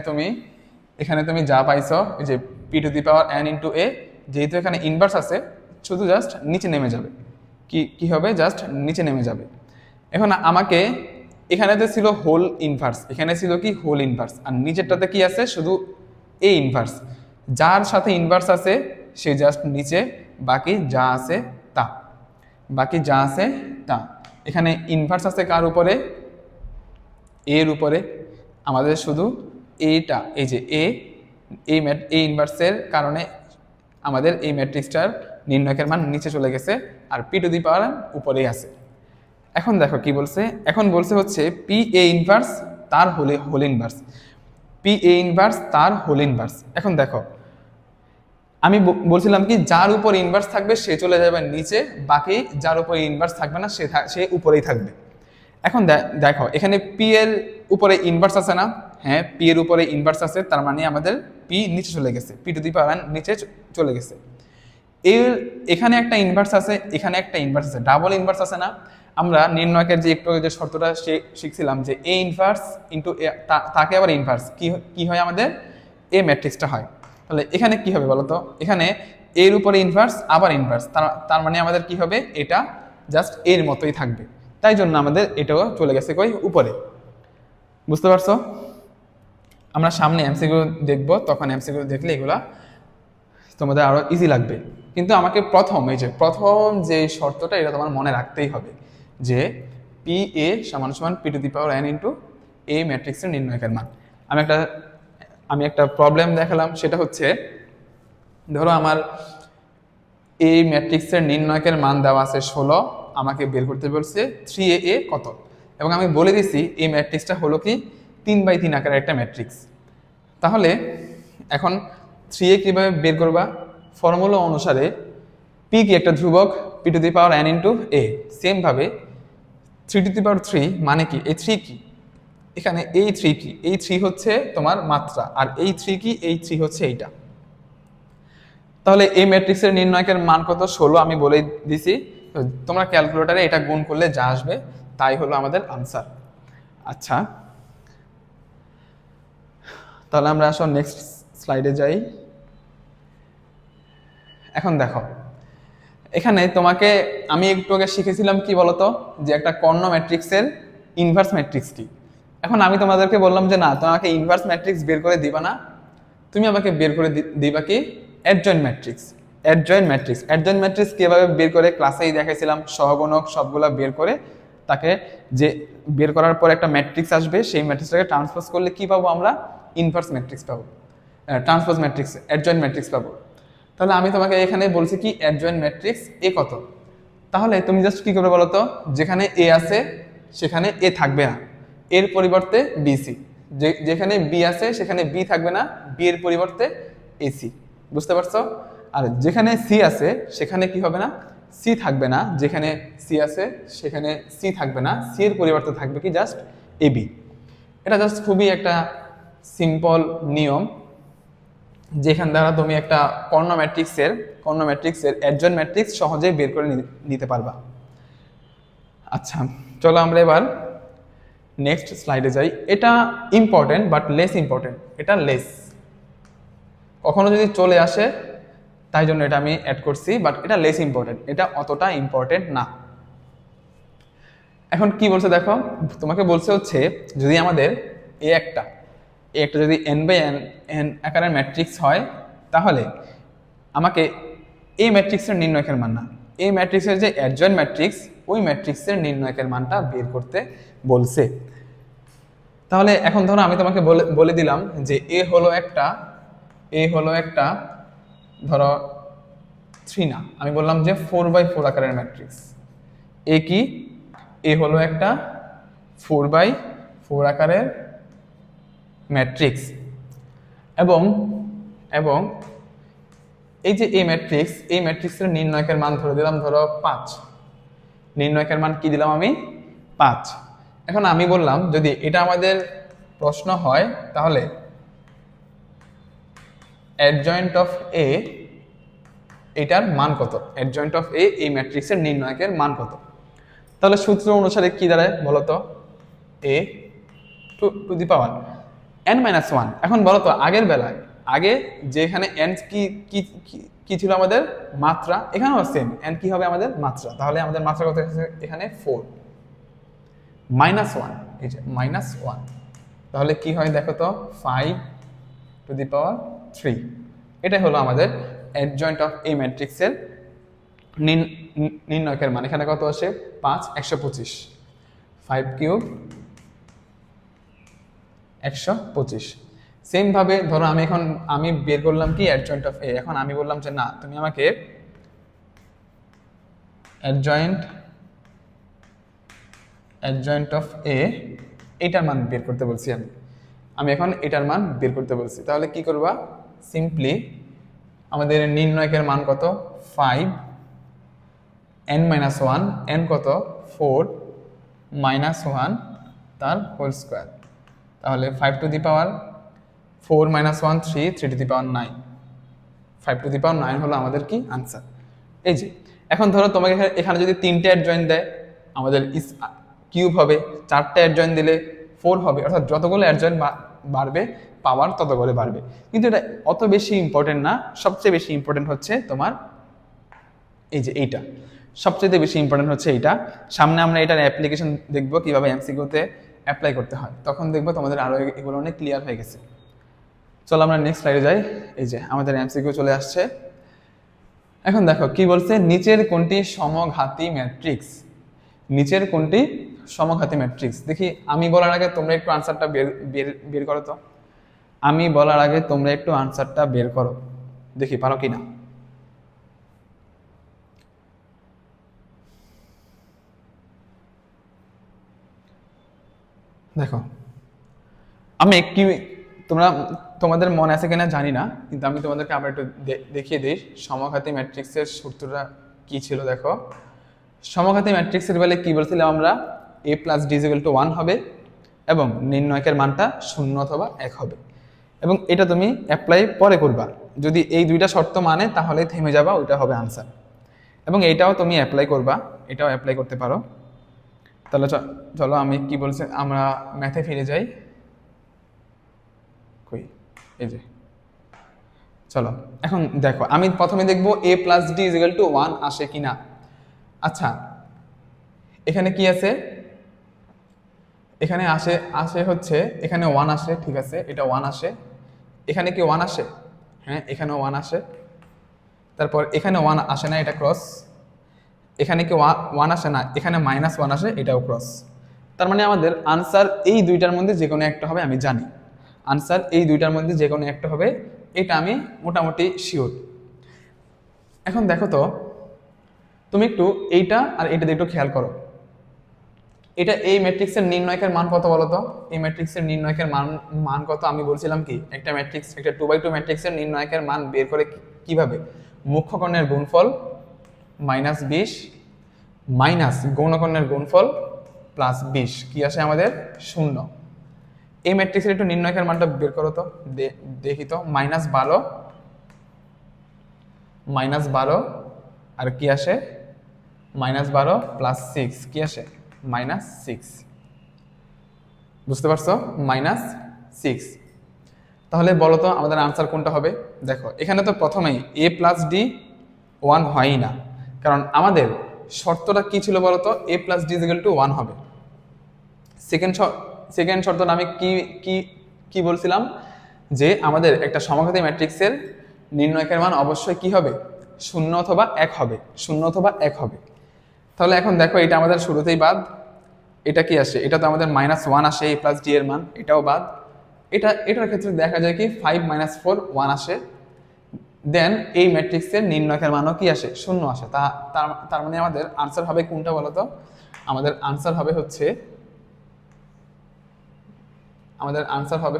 তুমি যা পাইছো যে P to the power n into A, যেহেতু এখানে ইনভার্স আছে শুধু জাস্ট নিচে নেমে যাবে, কি হবে জাস্ট নিচে নেমে যাবে। এখন আমাকে এখানে তো ছিল হোল ইনভার্স, এখানে ছিল কি হোল ইনভার্স, আর নিচেরটাতে কি আছে শুধু এ ইনভার্স, যার সাথে ইনভার্স আছে সে জাস্ট নিচে বাকি যা আছে তা, বাকি যা আছে তা। এখানে ইনভার্স আছে কার উপরে? এর উপরে। আমাদের শুধু এইটা, এই যে এই ইনভার্সের কারণে আমাদের এই ম্যাট্রিক্সটার নির্ণয়কের মান নিচে চলে গেছে, আর পি টু দি পাওয়ার উপরেই আছে। এখন দেখো কি বলছে, এখন বলছে হচ্ছে পি এ ইনভার্স তার whole inverse, P A inverse তার হোল ইনভার্স। এখন দেখো আমি বলছিলাম কি যার উপর ইনভার্স থাকবে সে চলে যাবে নিচে, বাকি যার উপর ইনভার্স থাকবে না সে উপরেই থাকবে। এখন দেখো এখানে পি এর উপরে ইনভার্স আছে না? হ্যাঁ, পি এর উপরে ইনভার্স আছে, তার মানে আমাদের পি নিচে চলে গেছে, পি টু দি পাওয়ার নিচে চলে গেছে। এখানে একটা ইনভার্স আছে, এখানে একটা ইনভার্স আছে, ডাবল ইনভার্স আছে না? আমরা নির্ণয়কের যে একটু যে শর্তটা শিখছিলাম যে এ ইনভার্স ইন্টু তাকে আবার ইনভার্স কি হয় আমাদের? এ ম্যাট্রিক্সটা হয়। তাহলে এখানে কি হবে বলতো? এখানে এর উপরে ইনভার্স আবার ইনভার্স, তার মানে আমাদের কি হবে? এটা জাস্ট এর মতোই থাকবে, তাই জন্য আমাদের এটাও চলে গেছে কই? উপরে। বুঝতে পারছো? আমরা সামনে এমসিকিউ দেখবো, তখন এমসিকিউ দেখলে এগুলা তোমাদের আরো ইজি লাগবে। কিন্তু আমাকে প্রথম যে শর্তটা এটা তোমার মনে রাখতেই হবে যে পি এ সমান সমান P to the power N into A ম্যাট্রিক্সের নির্ণয়কের মান। আমি একটা প্রবলেম দেখালাম, সেটা হচ্ছে ধরো আমার এই ম্যাট্রিক্সের নির্ণয়কের মান দেওয়া আছে 16, আমাকে বের করতে বলছে 3a কত, এবং আমি বলে দিছি এই ম্যাট্রিক্সটা হলো কি 3x3 আকারের একটা ম্যাট্রিক্স। তাহলে এখন 3a কিভাবে বের করবা? ফর্মুলা অনুসারে পি কি একটা ধ্রুবক, P to the power N into A. Same ভাবে 3 টু দি পাওয়ার 3 মানে কি? এই 3 কি? এখানে এই 3 কি? এই 3 হচ্ছে তোমার মাত্রা, আর এই 3 কি? এই 3 হচ্ছে এইটা। তাহলে এই ম্যাট্রিক্সের নির্ণয়কের মান কত? 16 আমি বলে দিছি। তোমরা ক্যালকুলেটরে এটা গুণ করলে যা আসবে তাই হলো আমাদের আনসার। আচ্ছা, তাহলে আমরা আসলে নেক্সট স্লাইডে যাই। এখন দেখো এখানে তোমাকে আমি একটু আগে শিখেছিলাম কি বলতো, যে একটা কর্ণ ম্যাট্রিক্সের ইনভার্স ম্যাট্রিক্স কি। এখন আমি তোমাদেরকে বললাম যে না, তোমাকে ইনভার্স ম্যাট্রিক্স বের করে দিবা না, তুমি আমাকে বের করে দিবা কি? Adjoint matrix. অ্যাডজয়েন্ট ম্যাট্রিক্স কিভাবে বের করে ক্লাসেই দেখাইছিলাম, সহগুণক সবগুলা বের করে তাকে যে বের করার পর একটা ম্যাট্রিক্স আসবে, সেই ম্যাট্রিক্সটাকে ট্রান্সপোজ করলে কি পাবো আমরা? ইনভার্স ম্যাট্রিক্স পাবো, ট্রান্সপোজ ম্যাট্রিক্স, অ্যাডজয়েন্ট ম্যাট্রিক্স পাবো। তাহলে আমি তোমাকে এখানে বলছি কি অ্যাডজয়েন্ট ম্যাট্রিক্স এ কত। তাহলে তুমি জাস্ট কি করবে বলো তো, যেখানে এ আছে সেখানে এ থাকবে না, এর পরিবর্তে বিসি, যেখানে বি আছে সেখানে বি থাকবে না, বি এর পরিবর্তে এসি। বুঝতে পারছো? আর যেখানে সি আছে সেখানে কি হবে না? সি থাকবে না, যেখানে সি আছে সেখানে সি থাকবে না, সি এর পরিবর্তে থাকবে কি? Just AB. এটা জাস্ট খুবই একটা সিম্পল নিয়ম, যেখান দ্বারা তুমি একটা কর্ণ ম্যাট্রিক্সের অ্যাডজয়েন্ট ম্যাট্রিক্স সহজেই বের করে নিতে পারবা। আচ্ছা, চলো আমরা এবার নেক্সট স্লাইডে যাই। এটা ইম্পর্টেন্ট বাট লেস ইম্পর্টেন্ট, এটা লেস, কখনো যদি চলে আসে তাই জন্য এটা আমি অ্যাড করছি, বাট এটা লেস ইম্পর্টেন্ট, এটা অতটা ইম্পর্টেন্ট না। এখন কি বলছে দেখো, তোমাকে বলছে হচ্ছে যদি আমাদের এ একটা যদি n/n আকারের ম্যাট্রিক্স হয়, তাহলে আমাকে এই ম্যাট্রিক্সের নির্ণয়কের মান না, এই ম্যাট্রিক্সের যে অ্যাডজয়েন্ট ম্যাট্রিক্স ওই ম্যাট্রিক্সের নির্ণয়কের মানটা বের করতে বলছে। তাহলে এখন ধরো আমি তোমাকে বলে দিলাম যে এ হলো একটা ধরো 3 না, আমি বললাম যে 4/4 আকারের ম্যাট্রিক্স। এ কি? এ হলো একটা 4/4 আকারের ম্যাট্রিক্স, এবং এই যে এই ম্যাট্রিক্সের নির্ণয়কের মান ধরে দিলাম ধরো 5। নির্ণয়কের মান কি দিলাম আমি? 5। এখন আমি বললাম যদি এটা আমাদের প্রশ্ন হয় তাহলে অ্যাডজয়েন্ট অফ এ এটার মান কত? অ্যাডজয়েন্ট অফ এ এই ম্যাট্রিক্সের নির্ণয়কের মান কত? তাহলে সূত্র অনুসারে কি দাঁড়ায় বলতো? এ টু দি পাওয়ার n-1। এখন বলতো আগের বেলায় যেখানে n কি ছিল আমাদের? মাত্রা। এখানেও সেম, n কি হবে আমাদের? মাত্রা। তাহলে আমাদের মাত্রা কত এখানে? 4 -1, এই যে -1, তাহলে কি হয় দেখো তো? 5 টু দি পাওয়ার 3। এটাই হলো আমাদের অ্যাডজয়েন্ট অফ এই ম্যাট্রিক্সের নির্ণয়কের মান এখানে কত আসে 5 125 5 কিউব 125। সেম ভাবে ধরো আমি বের করলাম কি অ্যাডজয়েন্ট অফ এ, এখন আমি বললাম যে না তুমি আমাকে অ্যাডজয়েন্ট অফ এ এটার মান বের করতে বলছি। আমি এখন এটার মান বের করতে বলছি, তাহলে কি করবা সিম্পলি আমাদের নির্ণয়কের মান কত 5 n - 1 n কত 4 - 1 তার হোল স্কয়ার, তাহলে 5 to the power 4 - 1 3 3 to the power 9 5 to the power 9 হলো আমাদের কি আনসার। এই যে এখন ধরো তোমাকে এখানে যদি 3টে অ্যাডজয়েন্ট দেয় আমাদের কিউব হবে, 4টে অ্যাডজয়েন্ট দিলে 4 হবে, অর্থাৎ যতগুলো অ্যাডজয়েন্ট বাড়বে পাওয়ার ততগুলো বাড়বে। কিন্তু এটা অত বেশি ইম্পর্টেন্ট না, সবচেয়ে বেশি ইম্পর্টেন্ট হচ্ছে তোমার এই যে এইটা, সবচেয়ে বেশি ইম্পর্টেন্ট হচ্ছে এইটা। সামনে আমরা এটার অ্যাপ্লিকেশন দেখবো কিভাবে এমসিকিউতে অ্যাপ্লাই করতে হয়, তখন দেখবো তোমাদের আরো এগুলো অনেক ক্লিয়ার হয়ে গেছে। চলো আমরা নেক্সট স্লাইডে যাই। এই যে আমাদের এমসিকিউ চলে আসছে। এখন দেখো কি বলছে, নিচের কোনটি সমঘাতী ম্যাট্রিক্স, নিচের কোনটি সমঘাতী ম্যাট্রিক্স। দেখি আমি বলার আগে তোমরা একটু আনসারটা বের করো তো, আমি বলার আগে তোমরা একটু আনসারটা বের করো, দেখি পারো কিনা। দেখো আমি একটি তোমাদের মনে আছে কিনা জানি না, কিন্তু আমি তোমাদেরকে আবার একটু দেখিয়ে দিই সমঘাতী ম্যাট্রিক্সের সূত্রটা কি ছিল। দেখো সমঘাতী ম্যাট্রিক্সের বেলায় কি বলছিলাম আমরা, a + d = 1 হবে এবং নির্ণয়কের মানটা 0 অথবা 1 হবে, এবং এটা তুমি অ্যাপ্লাই পরে করবা। যদি এই দুইটা শর্ত মানে তাহলে থেমে যাবা, ওইটা হবে আনসার। এবং এইটাও তুমি অ্যাপ্লাই করবা, এটাও অ্যাপ্লাই করতে পারো। তাহলে চলো আমি কি বলছি, আমরা ম্যাথে ফিরে যাই। কই এই যে চলো এখন দেখো আমি প্রথমে দেখবো a + d = 1 আসে কিনা। আচ্ছা এখানে কি আছে, এখানে আসে হচ্ছে এখানে 1 আসে, ঠিক আছে এটা 1 আসে, এখানে কি 1 আসে, হ্যাঁ এখানেও 1 আসে, তারপর এখানে 1 আসে না, এটা ক্রস, এখানে কি 1 আসে না, এখানে -1 আসে, এটাও ক্রস। তার মানে আমাদের আনসার এই দুইটার মধ্যে যে কোনো একটা হবে, আমি জানি আনসার এই দুইটার মধ্যে যে কোনো একটা হবে, এটা আমি মোটামুটি শিওর। এখন দেখো তো তুমি একটু এইটা আর এটা একটু খেয়াল করো, এটা এই ম্যাট্রিক্সের নির্ণয়কের মান কত বলো তো, এই ম্যাট্রিক্সের নির্ণয়কের মান কত। আমি বলছিলাম কি একটা ম্যাট্রিক্স, একটা 2x2 ম্যাট্রিক্সের নির্ণয়কের মান বের করে কিভাবে, মুখ্য কর্ণের গুণফল -20 মাইনাস গৌণকর্ণের গুণফল +20 কি আসে আমাদের 0। এই ম্যাট্রিক্সের একটু নির্ণয়কের মানটা বের করো তো, দেখি তো -12 আর কি আসে -12 +6 কি আসে -6, বুঝতে পারছো -6। তাহলে বলো তো আমাদের আনসার কোনটা হবে। দেখো এখানে তো প্রথমেই a + d 1 হয়ই না, কারণ আমাদের শর্তটা কি ছিল বলো তো, a + d = 1 হবে। সেকেন্ড শর্তটা আমি কি বলছিলাম, যে আমাদের একটা সমঘাতী ম্যাট্রিক্সের নির্ণয়কের মান অবশ্যই কি হবে 0 অথবা 1 হবে, 0 অথবা 1 হবে। তাহলে এখন দেখো এটা আমাদের শুরুতেই বাদ, এটা কি আসে, এটা তো আমাদের -1 আসে a + d এর মান, এটাও বাদ। এটার ক্ষেত্রে দেখা যায় কি 5 - 4 1 আসে, দেন এই ম্যাট্রিক্সের নির্ণয়কের মানও কি আসে 0 আসে। তার মানে আমাদের আনসার হবে কোনটা বলো তো, আমাদের আনসার হবে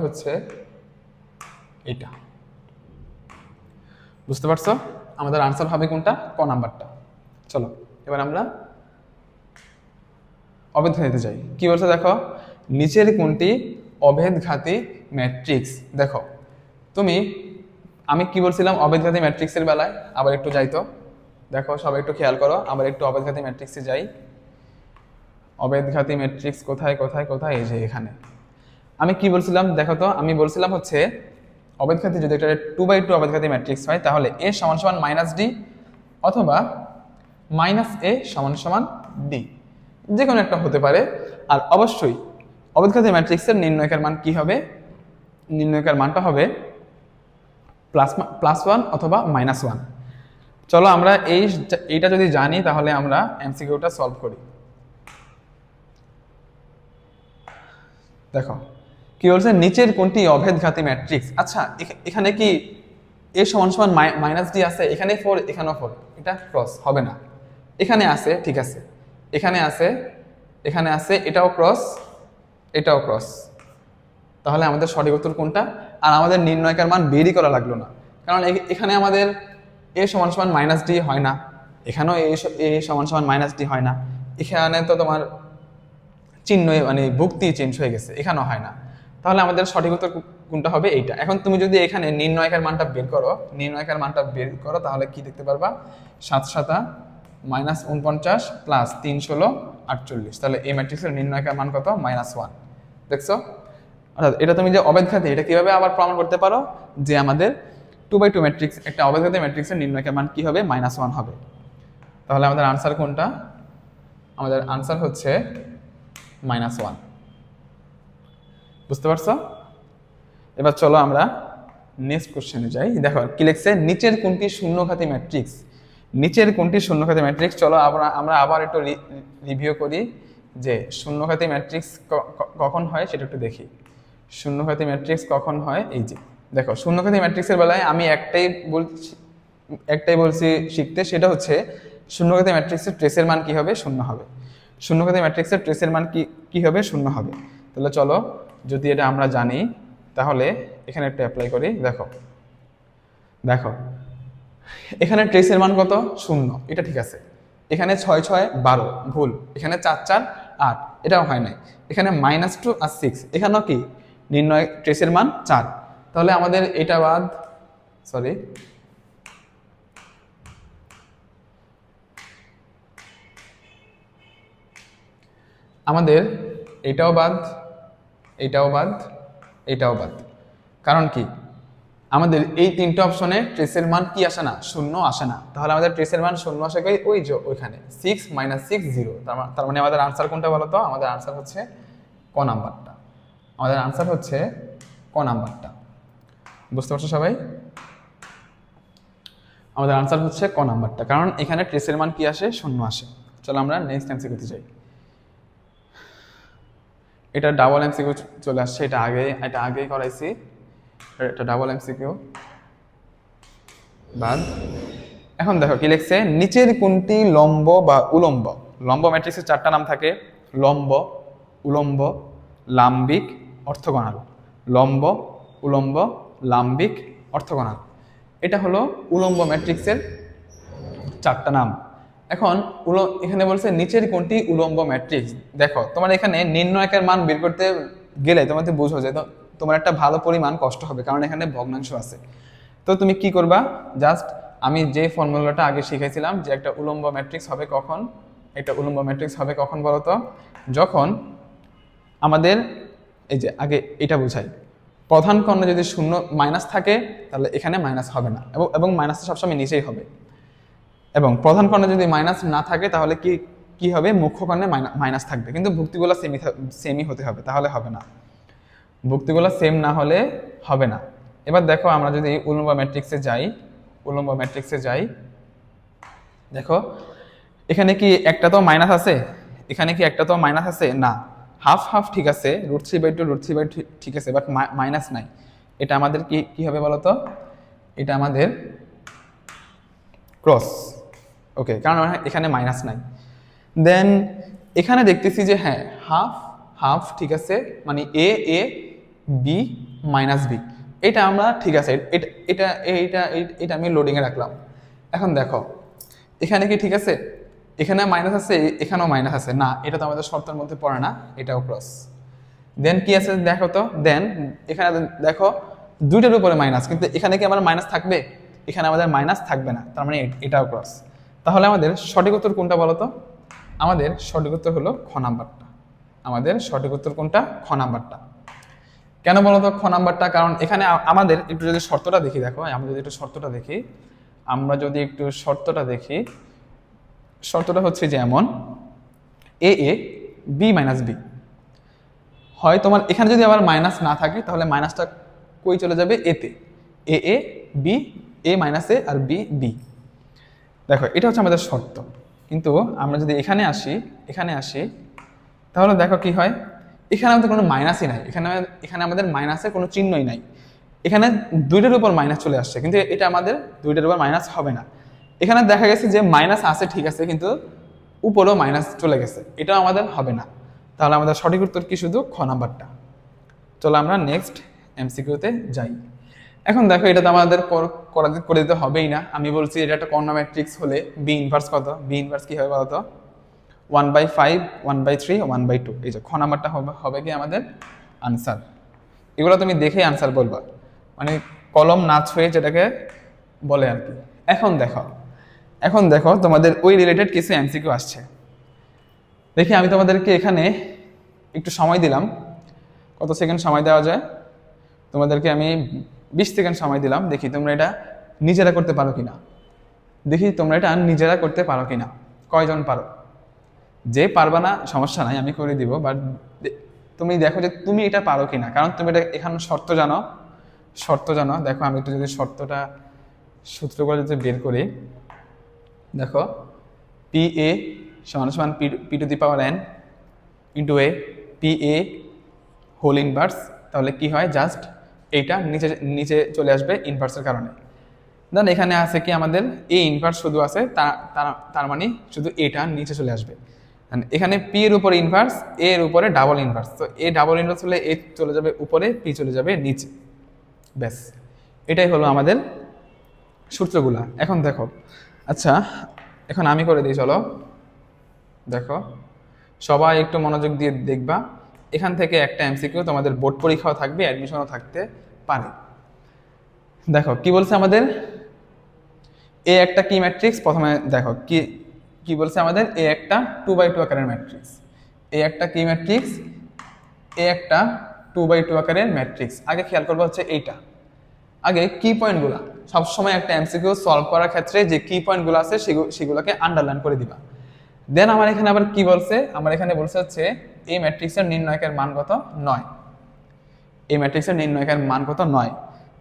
হচ্ছে এটা, বুঝতে পারছো আমাদের আনসার হবে কোনটা, ক নাম্বারটা। চলো এবার আমরা অভেদঘাতীতে যাই। কি বলছে দেখো, নিচের কোনটি অভেদঘাতী ম্যাট্রিক্স। দেখো আমি কি বলছিলাম অভেদঘাতী ম্যাট্রিক্সের বেলায়, আবার একটু যাই তো, দেখো সবাই একটু খেয়াল করো, আবার একটু অভেদঘাতী ম্যাট্রিক্সে যাই। অভেদঘাতী ম্যাট্রিক্স কোথায় কোথায় কোথায়, এই যে এখানে। আমি কি বলছিলাম দেখো তো, আমি বলছিলাম হচ্ছে অভেদঘাতী যদি একটা 2x2 অভেদঘাতী ম্যাট্রিক্স হয়, তাহলে a = -d অথবা -a = d, যে কোনো একটা হতে পারে। আর অবশ্যই অভেদঘাতী ম্যাট্রিক্সের নির্ণয়কের মান কি হবে, নির্ণয়কের মানটা হবে +1 অথবা -1। চলো আমরা এইটা যদি জানি তাহলে আমরা এমসিকিউটা সলভ করি। দেখো কি বলছে, নিচের কোনটি অভেদঘাতী ম্যাট্রিক্স। আচ্ছা এখানে কি a সমান সমান মাইনাস ডি আছে, এখানে 4 এখানেও 4, এটা ক্রস হবে না। এখানে আছে, ঠিক আছে, এখানে আছে, এখানে আছে, এটাও ক্রস, এটাও ক্রস। তাহলে আমাদের সঠিক উত্তর কোনটা? আর আমাদের নির্ণয়কার মান বেরই করা লাগলো না, কারণ এখানে আমাদের a সমান সমান মাইনাস ডি হয় না, এখানেও a সমান সমান মাইনাস ডি হয় না, এখানে তো তোমার চিহ্ন মানে ভুক্তি চেঞ্জ হয়ে গেছে, এখানেও হয় না। তাহলে আমাদের সঠিক উত্তর কোনটা হবে? এইটা। এখন তুমি যদি এখানে নির্ণয়কার মানটা বের করো, তাহলে কি দেখতে পারবা? 7 7 -49 প্লাস 3 16 48। তাহলে এই ম্যাট্রিক্সের নির্ণয়কার মান কত? -1। দেখছো? অর্থাৎ এটা তুমি যে অভেদঘাতী, এটা কিভাবে আবার প্রমাণ করতে পারো যে আমাদের 2x2 ম্যাট্রিক্স, একটা অভেদঘাতী ম্যাট্রিক্সের নির্ণয়কার মান কি হবে? -1 হবে। তাহলে আমাদের আনসার কোনটা? আমাদের আনসার হচ্ছে -1। বুঝতে পারছো? এবার চলো আমরা নেক্সট কোশ্চেনে যাই। দেখো কি লিখছে, নিচের কোনটি শূন্যঘাতী ম্যাট্রিক্স। নিচের কোনটি শূন্যঘাতী ম্যাট্রিক্স? চলো আমরা আবার একটু রিভিউ করি যে শূন্যঘাতী ম্যাট্রিক্স কখন হয় সেটা একটু দেখি। শূন্যঘাতী ম্যাট্রিক্স কখন হয়? এই যে দেখো, শূন্যঘাতী ম্যাট্রিক্সের বেলায় আমি একটাই বলছি শিখতে, সেটা হচ্ছে শূন্যঘাতী ম্যাট্রিক্সের ট্রেসের মান কি হবে? 0 হবে। শূন্যঘাতী ম্যাট্রিক্সের ট্রেসের মান কি হবে? 0 হবে। তাহলে চলো, যদি এটা আমরা জানি তাহলে এখানে একটা অ্যাপ্লাই করি। দেখো দেখো এখানে ট্রেসের মান কত? 0, এটা ঠিক আছে। এখানে 6 6 12 ভুল, এখানে 4 4 8, এটাও হয় নাই। এখানে -2 আর 6, এখানেও কি নির্ণয় ট্রেসের মান 4। তাহলে আমাদের এটা বাদ, সরি আমাদের এটাও বাদ, এটাও বাদ, এটাও বাদ। কারণ কি? আমাদের এই তিনটা অপশনে ট্রেসের মান কি আসে না? 0 আসে না। তাহলে আমাদের ট্রেসের মান 0 আসে ওই যে ওইখানে 6 -6 0। তার মানে আমাদের আনসার কোনটা বলো তো? আমাদের আনসার হচ্ছে ক নাম্বারটা। আমাদের আনসার হচ্ছে ক নাম্বারটা। বুঝতে পারছো সবাই? আমাদের আনসার হচ্ছে ক নাম্বারটা, কারণ এখানে ট্রেসের মান কি আসে? 0 আসে। চলো আমরা নেক্সট এমসিকিউতে যাই। এটা ডাবল এমসিকিউ চলে আসছে, এটা আগেই করাইছি। এটা ডাবল এমসিকিউ বাদ। এখন দেখো কি লিখছে, নিচের কোনটি লম্ব বা উলম্ব। লম্ব ম্যাট্রিক্সের 4টা নাম থাকে: লম্ব, উলম্ব, লাম্বিক, অর্থগোনাল। লম্ব, উলম্ব, লাম্বিক, অর্থগোনাল। এটা হলো উলম্ব ম্যাট্রিক্সের 4টা নাম। এখন এখানে বলছে নিচের কোনটি উলম্ব ম্যাট্রিক্স। দেখো তোমার এখানে নির্ণয়কের মান বের করতে গেলে তোমাকে বুঝো যে তোমার একটা ভালো পরিমাণ কষ্ট হবে, কারণ এখানে ভগ্নাংশ আছে। তো তুমি কি করবা? জাস্ট আমি যে ফর্মুলাটা আগে শিখেছিলাম যে একটা উলম্ব ম্যাট্রিক্স হবে কখন, একটা উলম্ব ম্যাট্রিক্স হবে কখন বলতো? যখন আমাদের এই যে আগে এটা বোঝাই, প্রধান কর্ণে যদি শূন্য মাইনাস থাকে তাহলে এখানে মাইনাস হবে না, এবং মাইনাসটা সবসময় নিচেই হবে। এবং প্রধান কর্ণে যদি মাইনাস না থাকে তাহলে কি হবে? মুখ্য কর্ণে মাইনাস থাকবে, কিন্তু ভুক্তিগুলো সেমই হতে হবে, তাহলে হবে না। ভুক্তিগুলো সেম না হলে হবে না। এবার দেখো আমরা যদি উলম্ব ম্যাট্রিক্সে যাই, দেখো এখানে কি একটা তো মাইনাস আছে? এখানে কি একটা তো মাইনাস আছে? না। হাফ হাফ ঠিক আছে, √3/2 √3/2 ঠিক আছে, বাট মাইনাস নাই। এটা আমাদের কি হবে বলতো? এটা আমাদের ক্রস। ওকে, কারণ এখানে মাইনাস নাই। দেন এখানে দেখতেছি যে হ্যাঁ হাফ হাফ ঠিক আছে, মানে এ এ বি মাইনাস বি, এটা আমরা ঠিক আছে, এটা এটা এটা আমি লোডিংয়ে রাখলাম। এখন দেখো এখানে কি ঠিক আছে? এখানে মাইনাস আছে, এখানেও মাইনাস আছে, না এটা তো আমাদের শর্তের মধ্যে পড়ে না, এটাও ক্রস। দেন কি আছে দেখো তো, দেন এখানে দেখো দুইটার উপরে মাইনাস, কিন্তু এখানে কি আমার মাইনাস থাকবে? এখানে আমাদের মাইনাস থাকবে না, তার মানে এটাও ক্রস। তাহলে আমাদের সঠিক উত্তর কোনটা বলো তো? আমাদের সঠিক উত্তর হলো খ নাম্বারটা। আমাদের সঠিক উত্তর কোনটা? খ নাম্বারটা। কেন বলো তো খ নাম্বারটা? কারণ এখানে আমাদের একটু যদি শর্তটা দেখি, দেখো আমরা যদি একটু শর্তটা দেখি, শর্তটা হচ্ছে যে এমন, এ এ বি মাইনাস বি হয়। তোমার এখানে যদি আবার মাইনাস না থাকে তাহলে মাইনাসটা কই চলে যাবে? এতে। এ A B, A minus A R B B. দেখো এটা হচ্ছে আমাদের শর্ত, কিন্তু আমরা যদি এখানে আসি তাহলে দেখো কি হয়, এখানে আমাদের কোনো মাইনাসই নাই, এখানে আমাদের মাইনাসের কোনো চিহ্নই নাই। এখানে দুইটার উপর মাইনাস চলে আসছে, কিন্তু এটা আমাদের দুইটার উপর মাইনাস হবে না। এখানে দেখা গেছে যে মাইনাস আছে ঠিক আছে, কিন্তু উপরেও মাইনাস চলে গেছে, এটাও আমাদের হবে না। তাহলে আমাদের সঠিক উত্তর কি, শুধু খ নাম্বারটা। চলো আমরা নেক্সট এমসিকিউতে যাই। এখন দেখো এটা তো আমাদের করে দিতে হবেই না। আমি বলছি এটা একটা কর্ণ ম্যাট্রিক্স হলে বি ইনভার্স কত, বি ইনভার্স কি হবে বলতো, 1/5, 1/3, 1/2। এই যে খ নাম্বারটা হবে কি আমাদের আনসার। এগুলো তুমি দেখেই আনসার বলবা, মানে কলম না ছুঁয়ে যেটাকে বলে আর কি। এখন দেখো তোমাদের ওই রিলেটেড কিছু এমসিকিউ আসছে। দেখি আমি তোমাদেরকে এখানে একটু সময় দিলাম, কত সেকেন্ড সময় দেওয়া যায় তোমাদেরকে, আমি 20 সেকেন্ড সময় দিলাম। দেখি তোমরা এটা নিজেরা করতে পারো কিনা, কয়জন পারো। যে পারবা না সমস্যা নাই, আমি করে দিব, বাট তুমি দেখো যে তুমি এটা পারো কিনা, কারণ তুমি এটা এখানে শর্ত জানো। দেখো আমি একটু যদি শর্তটা সূত্র করে যদি বের করি, দেখো পি এ সমান P to the power N into A, P A whole inverse, তাহলে কি হয়, জাস্ট এইটা নিচে চলে আসবে ইনভার্সের কারণে। দেন এখানে আছে কি আমাদের এ ইনভার্স শুধু আছে, তার মানে শুধু এটা নিচে চলে আসবে। এখানে পি এর উপরে ইনভার্স, এ এর উপরে ডাবল ইনভার্স, তো এ ডাবল ইনভার্স হলে এ চলে যাবে উপরে, পি চলে যাবে নিচে, ব্যাস এটাই হলো আমাদের সূত্রগুলা। এখন দেখো, আচ্ছা এখন আমি করে দিই, চলো দেখো সবাই একটু মনোযোগ দিয়ে দেখবা। এখান থেকে একটা এমসিকিউ তোমাদের বোর্ড পরীক্ষাও থাকবে, অ্যাডমিশনও থাকতে পারে। দেখো কি বলছে আমাদের, এ একটা কি ম্যাট্রিক্স, প্রথমে দেখো কি বলছে আমাদের, এ একটা 2/2 আকারের ম্যাট্রিক্স। এ একটা কি ম্যাট্রিক্স, এ একটা 2/2 আকারের ম্যাট্রিক্স। আগে খেয়াল করবো হচ্ছে এইটা, আগে কি পয়েন্টগুলো, সবসময় একটা এমসিকিউ সলভ করার ক্ষেত্রে যে কি পয়েন্টগুলো আছে সেগুলোকে আন্ডারলাইন করে দিবা। দেন আমার এখানে আবার কি বলছে, আমার এখানে বলছে হচ্ছে এই ম্যাট্রিক্সের নির্ণায়কের মান কত, 9। এই ম্যাট্রিক্সের নির্ণায়কের মান কত, 9।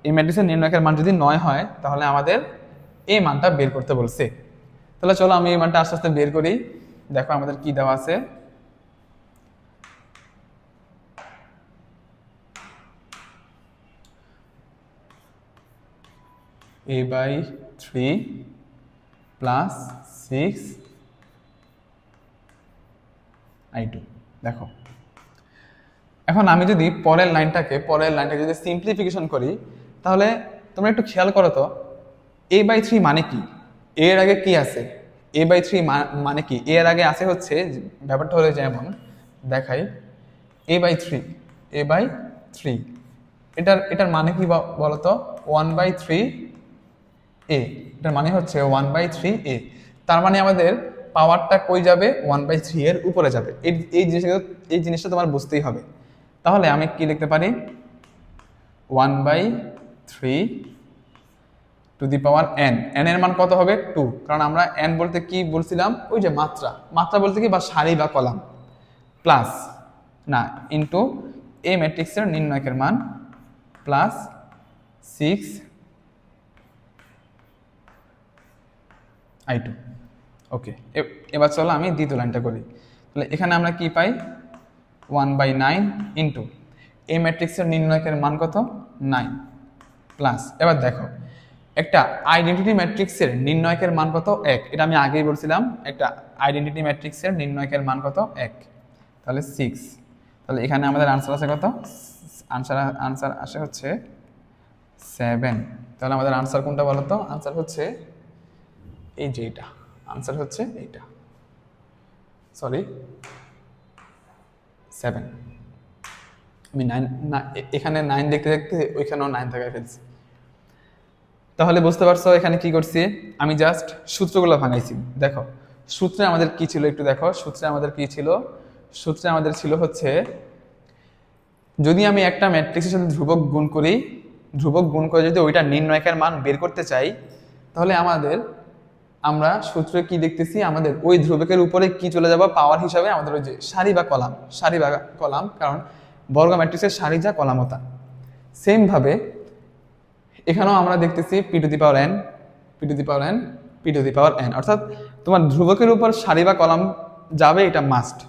এই ম্যাট্রিক্সের নির্ণায়কের মান যদি 9 হয়, তাহলে আমাদের এই মানটা বের করতে বলছে। তাহলে চলো আমি এই মানটা আস্তে আস্তে বের করি। দেখো আমাদের কি দেওয়া আছে, a/3 প্লাস 6i2। দেখো এখন আমি যদি পরের লাইনটাকে যদি সিম্পলিফিকেশন করি, তাহলে তোমরা একটু খেয়াল করো তো, a/3 মানে কি, এর আগে কি আছে, a/3 মানে কি, এর আগে আছে হচ্ছে, ব্যাপারটা হলো যেমন দেখাই, a/3 এটার মানে কি বলতো, 1/3 a, এটার মানে হচ্ছে 1/3 a। তার মানে আমাদের পাওয়ারটা কই যাবে, 1/3 এর উপরে যাবে। এই জিনিসটা তোমার বুঝতেই হবে। তাহলে আমি কি লিখতে পারি, 1/3 two the power n, n এর মান কত হবে 2, কারণ আমরা n বলতে কি বলছিলাম, ওই যে মাত্রা বলতে কি, বা সারি বা কলাম, প্লাস না ইন্টু এ ম্যাট্রিক্সের নির্ণায়কের মান প্লাস 6i2। ওকে, এবার চলো আমি দ্বিতীয় লাইনটা করি। তাহলে এখানে আমরা কি পাই, 1/9 ইন্টু এই ম্যাট্রিক্সের নির্ণায়কের মান কত, 9 প্লাস, এবার দেখো একটা আইডেন্টিটি ম্যাট্রিক্সের নির্ণায়কের মান কত, 1। এটা আমি আগেই বলছিলাম, একটা আইডেন্টিটি ম্যাট্রিক্সের নির্ণায়কের মান কত, 1, তাহলে 6। তাহলে এখানে আমাদের আনসার আছে কত, আনসার আসে হচ্ছে 7। তাহলে আমাদের আনসার কোনটা বলো তো, আনসার হচ্ছে এই যে এটা, আনসার হচ্ছে এইটা, সরি 7। আমি 9 এখানে 9 দেখতে দেখতে ওইখানেও 9 থাকায় ফেলছি। তাহলে বুঝতে পারছো এখানে কি করছি, আমি জাস্ট সূত্রগুলো ভাঙাইছি। দেখো সূত্রে আমাদের কি ছিল, একটু দেখো সূত্রে আমাদের কি ছিল, সূত্রে আমাদের ছিল হচ্ছে, যদি আমি একটা ম্যাট্রিক্সের সাথে ধ্রুবক গুণ করে যদি ওইটা নির্ণায়কের মান বের করতে চাই, তাহলে আমরা সূত্রে কি দেখতেছি, আমাদের ওই ধ্রুবকের উপরে কি চলে যাবে পাওয়ার হিসাবে, আমাদের ওই যে সারি বা কলাম, কারণ বর্গ ম্যাট্রিক্সের সারি যা কলামও তা। সেম ভাবে এখানেও আমরা দেখতেছি P to the power n P to the power N, অর্থাৎ তোমার ধ্রুবকের উপর সারি বা কলাম যাবে, এটা মাস্ট।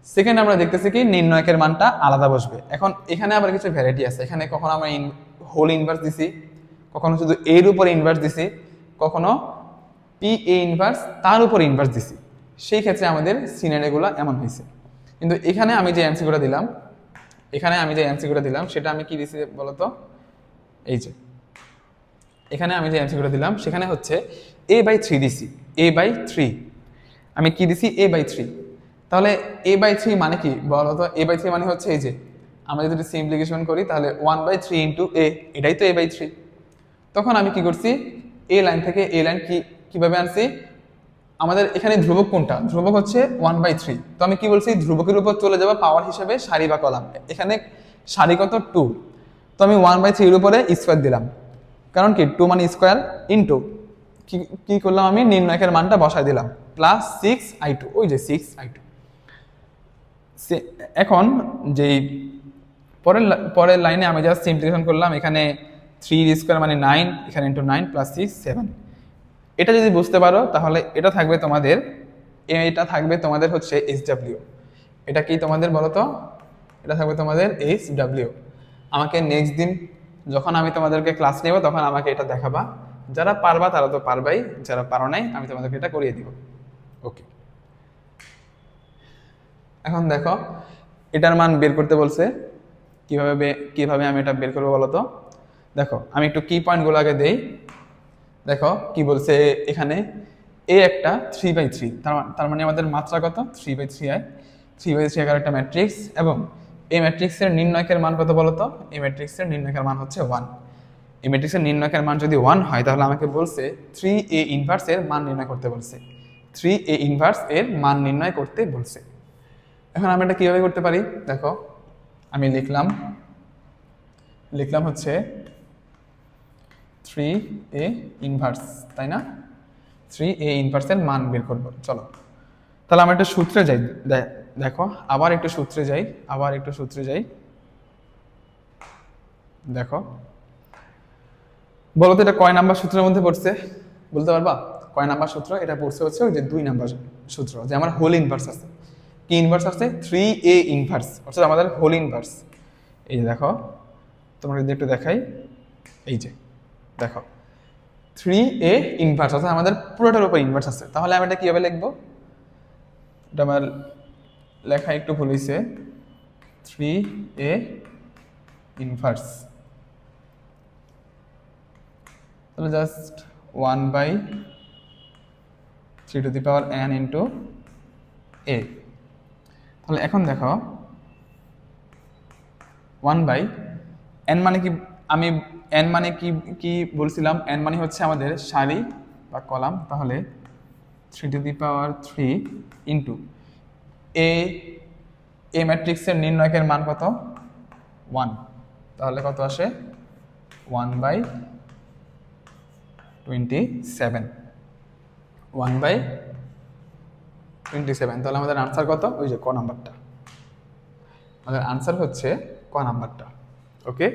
সেকেন্ড আমরা দেখতেছি কি নির্ণায়কের মানটা আলাদা বসবে। এখন এখানে আবার কিছু ভ্যারাইটি আছে, এখানে কখনো আমরা হোল ইনভার্স দিছি, কখনো শুধু এর উপর ইনভার্স দিছি, কখনো পি এ ইনভার্স তার উপর ইনভার্স দিছি। সেই ক্ষেত্রে আমাদের সিনারিওগুলো এমন হয়েছে। কিন্তু এখানে আমি যে এমসিকিউটা দিলাম, সেটা আমি কি দিছি বলতো, এই যে এখানে আমি যে এমসিকিউটা দিলাম সেখানে হচ্ছে a/3 দিছি, a/3 আমি কি দিছি a/3। তাহলে a/3 মানে কি বলতো, a/3 মানে হচ্ছে এই যে আমরা যদি সিম্পলিফিকেশন করি তাহলে 1/3 ইন্টু a, এটাই তো a/3। তখন আমি কি করছি, এ লাইন থেকে এ লাইন কিভাবে আনছি, আমাদের এখানে ধ্রুবক কোনটা, ধ্রুবক হচ্ছে 1/3। তো আমি কি বলছি, ধ্রুবকের উপর চলে যাবো পাওয়ার হিসেবে সারি বা কলাম। এখানে সারি কত 2, তো আমি 1/3 এর উপরে স্কোয়ার দিলাম, কারণ কি 2 মানে স্কোয়ার ইন্টু কি করলাম, আমি নির্ণায়কের মানটা বসাই দিলাম প্লাস 6i2, ওই যে 6i2। এখন যেই পরের লাইনে আমি জাস্ট সিম্পলিফিকেশন করলাম, এখানে 3 স্কোয়ার মানে 9, এখানে ইন্টু 9 প্লাস 6 7। এটা যদি বুঝতে পারো তাহলে এটা থাকবে তোমাদের হচ্ছে SW। এটা কি তোমাদের বলো তো, এটা থাকবে তোমাদের SW। আমাকে নেক্সট দিন যখন আমি তোমাদেরকে ক্লাস নেব তখন আমাকে এটা দেখাবা। যারা পারবা তারা তো পারবাই, যারা পারো নাই আমি তোমাদেরকে এটা করিয়ে দিব। ওকে, এখন দেখো এটার মান বের করতে বলছে। কিভাবে আমি এটা বের করবো বলো তো। দেখো আমি একটু কি পয়েন্টগুলো আগে দেই। দেখো কি বলছে এখানে, এ একটা 3/3, তার মানে আমাদের মাত্রা কত 3/3i, 3/3 আকার একটা ম্যাট্রিক্স, এবং এই ম্যাট্রিক্সের নির্ণায়কের মান কত বলতো, এই ম্যাট্রিক্সের নির্ণায়কের মান হচ্ছে 1। এই ম্যাট্রিক্সের নির্ণায়কের মান যদি 1 হয় তাহলে আমাকে বলছে 3a ইনভার্স এর মান নির্ণয় করতে বলছে, 3a ইনভার্স এর মান নির্ণয় করতে বলছে। এখন আমি এটা কিভাবে করতে পারি, দেখো আমি লিখলাম হচ্ছে 3a ইনভার্স, তাই না, 3a ইনভার্সের মান বের করব। চলো তাহলে আমরা একটা সূত্রে যাই, দেখো আবার একটু সূত্রে যাই। দেখো বলো তো এটা কয় নাম্বার সূত্রের মধ্যে পড়ছে, বলতে পারবা কয় নাম্বার সূত্র? এটা পড়ছে হচ্ছে ওই যে 2 নাম্বার সূত্র, যে আমার হোল ইনভার্স আছে। কি ইনভার্স আছে, 3a ইনভার্স, অর্থাৎ আমাদের হোল ইনভার্স। এই যে দেখো তোমাকে যদি একটু দেখাই, এই যে দেখো 3a ইনভার্স, অর্থাৎ আমাদের পুরোটার উপর ইনভার্স আছে। তাহলে আমি এটা কিভাবে লিখবো, এটা আমার লেখা একটু ভুল হয়েছে, 3a ইনভার্স, তাহলে just 1/3 two the power n into a। তাহলে এখন দেখো 1/n মানে কি, আমি n মানে কি বলছিলাম, n মানে হচ্ছে আমাদের সারি বা কলাম। তাহলে 3 to the power 3 into A ম্যাট্রিক্সের নির্ণায়কের মান কত 1, তাহলে কত আসে 1/27, 1/27। তাহলে আমাদের আনসার কত, ওই যে ক নাম্বারটা, আমাদের আনসার হচ্ছে ক নাম্বারটা। ওকে,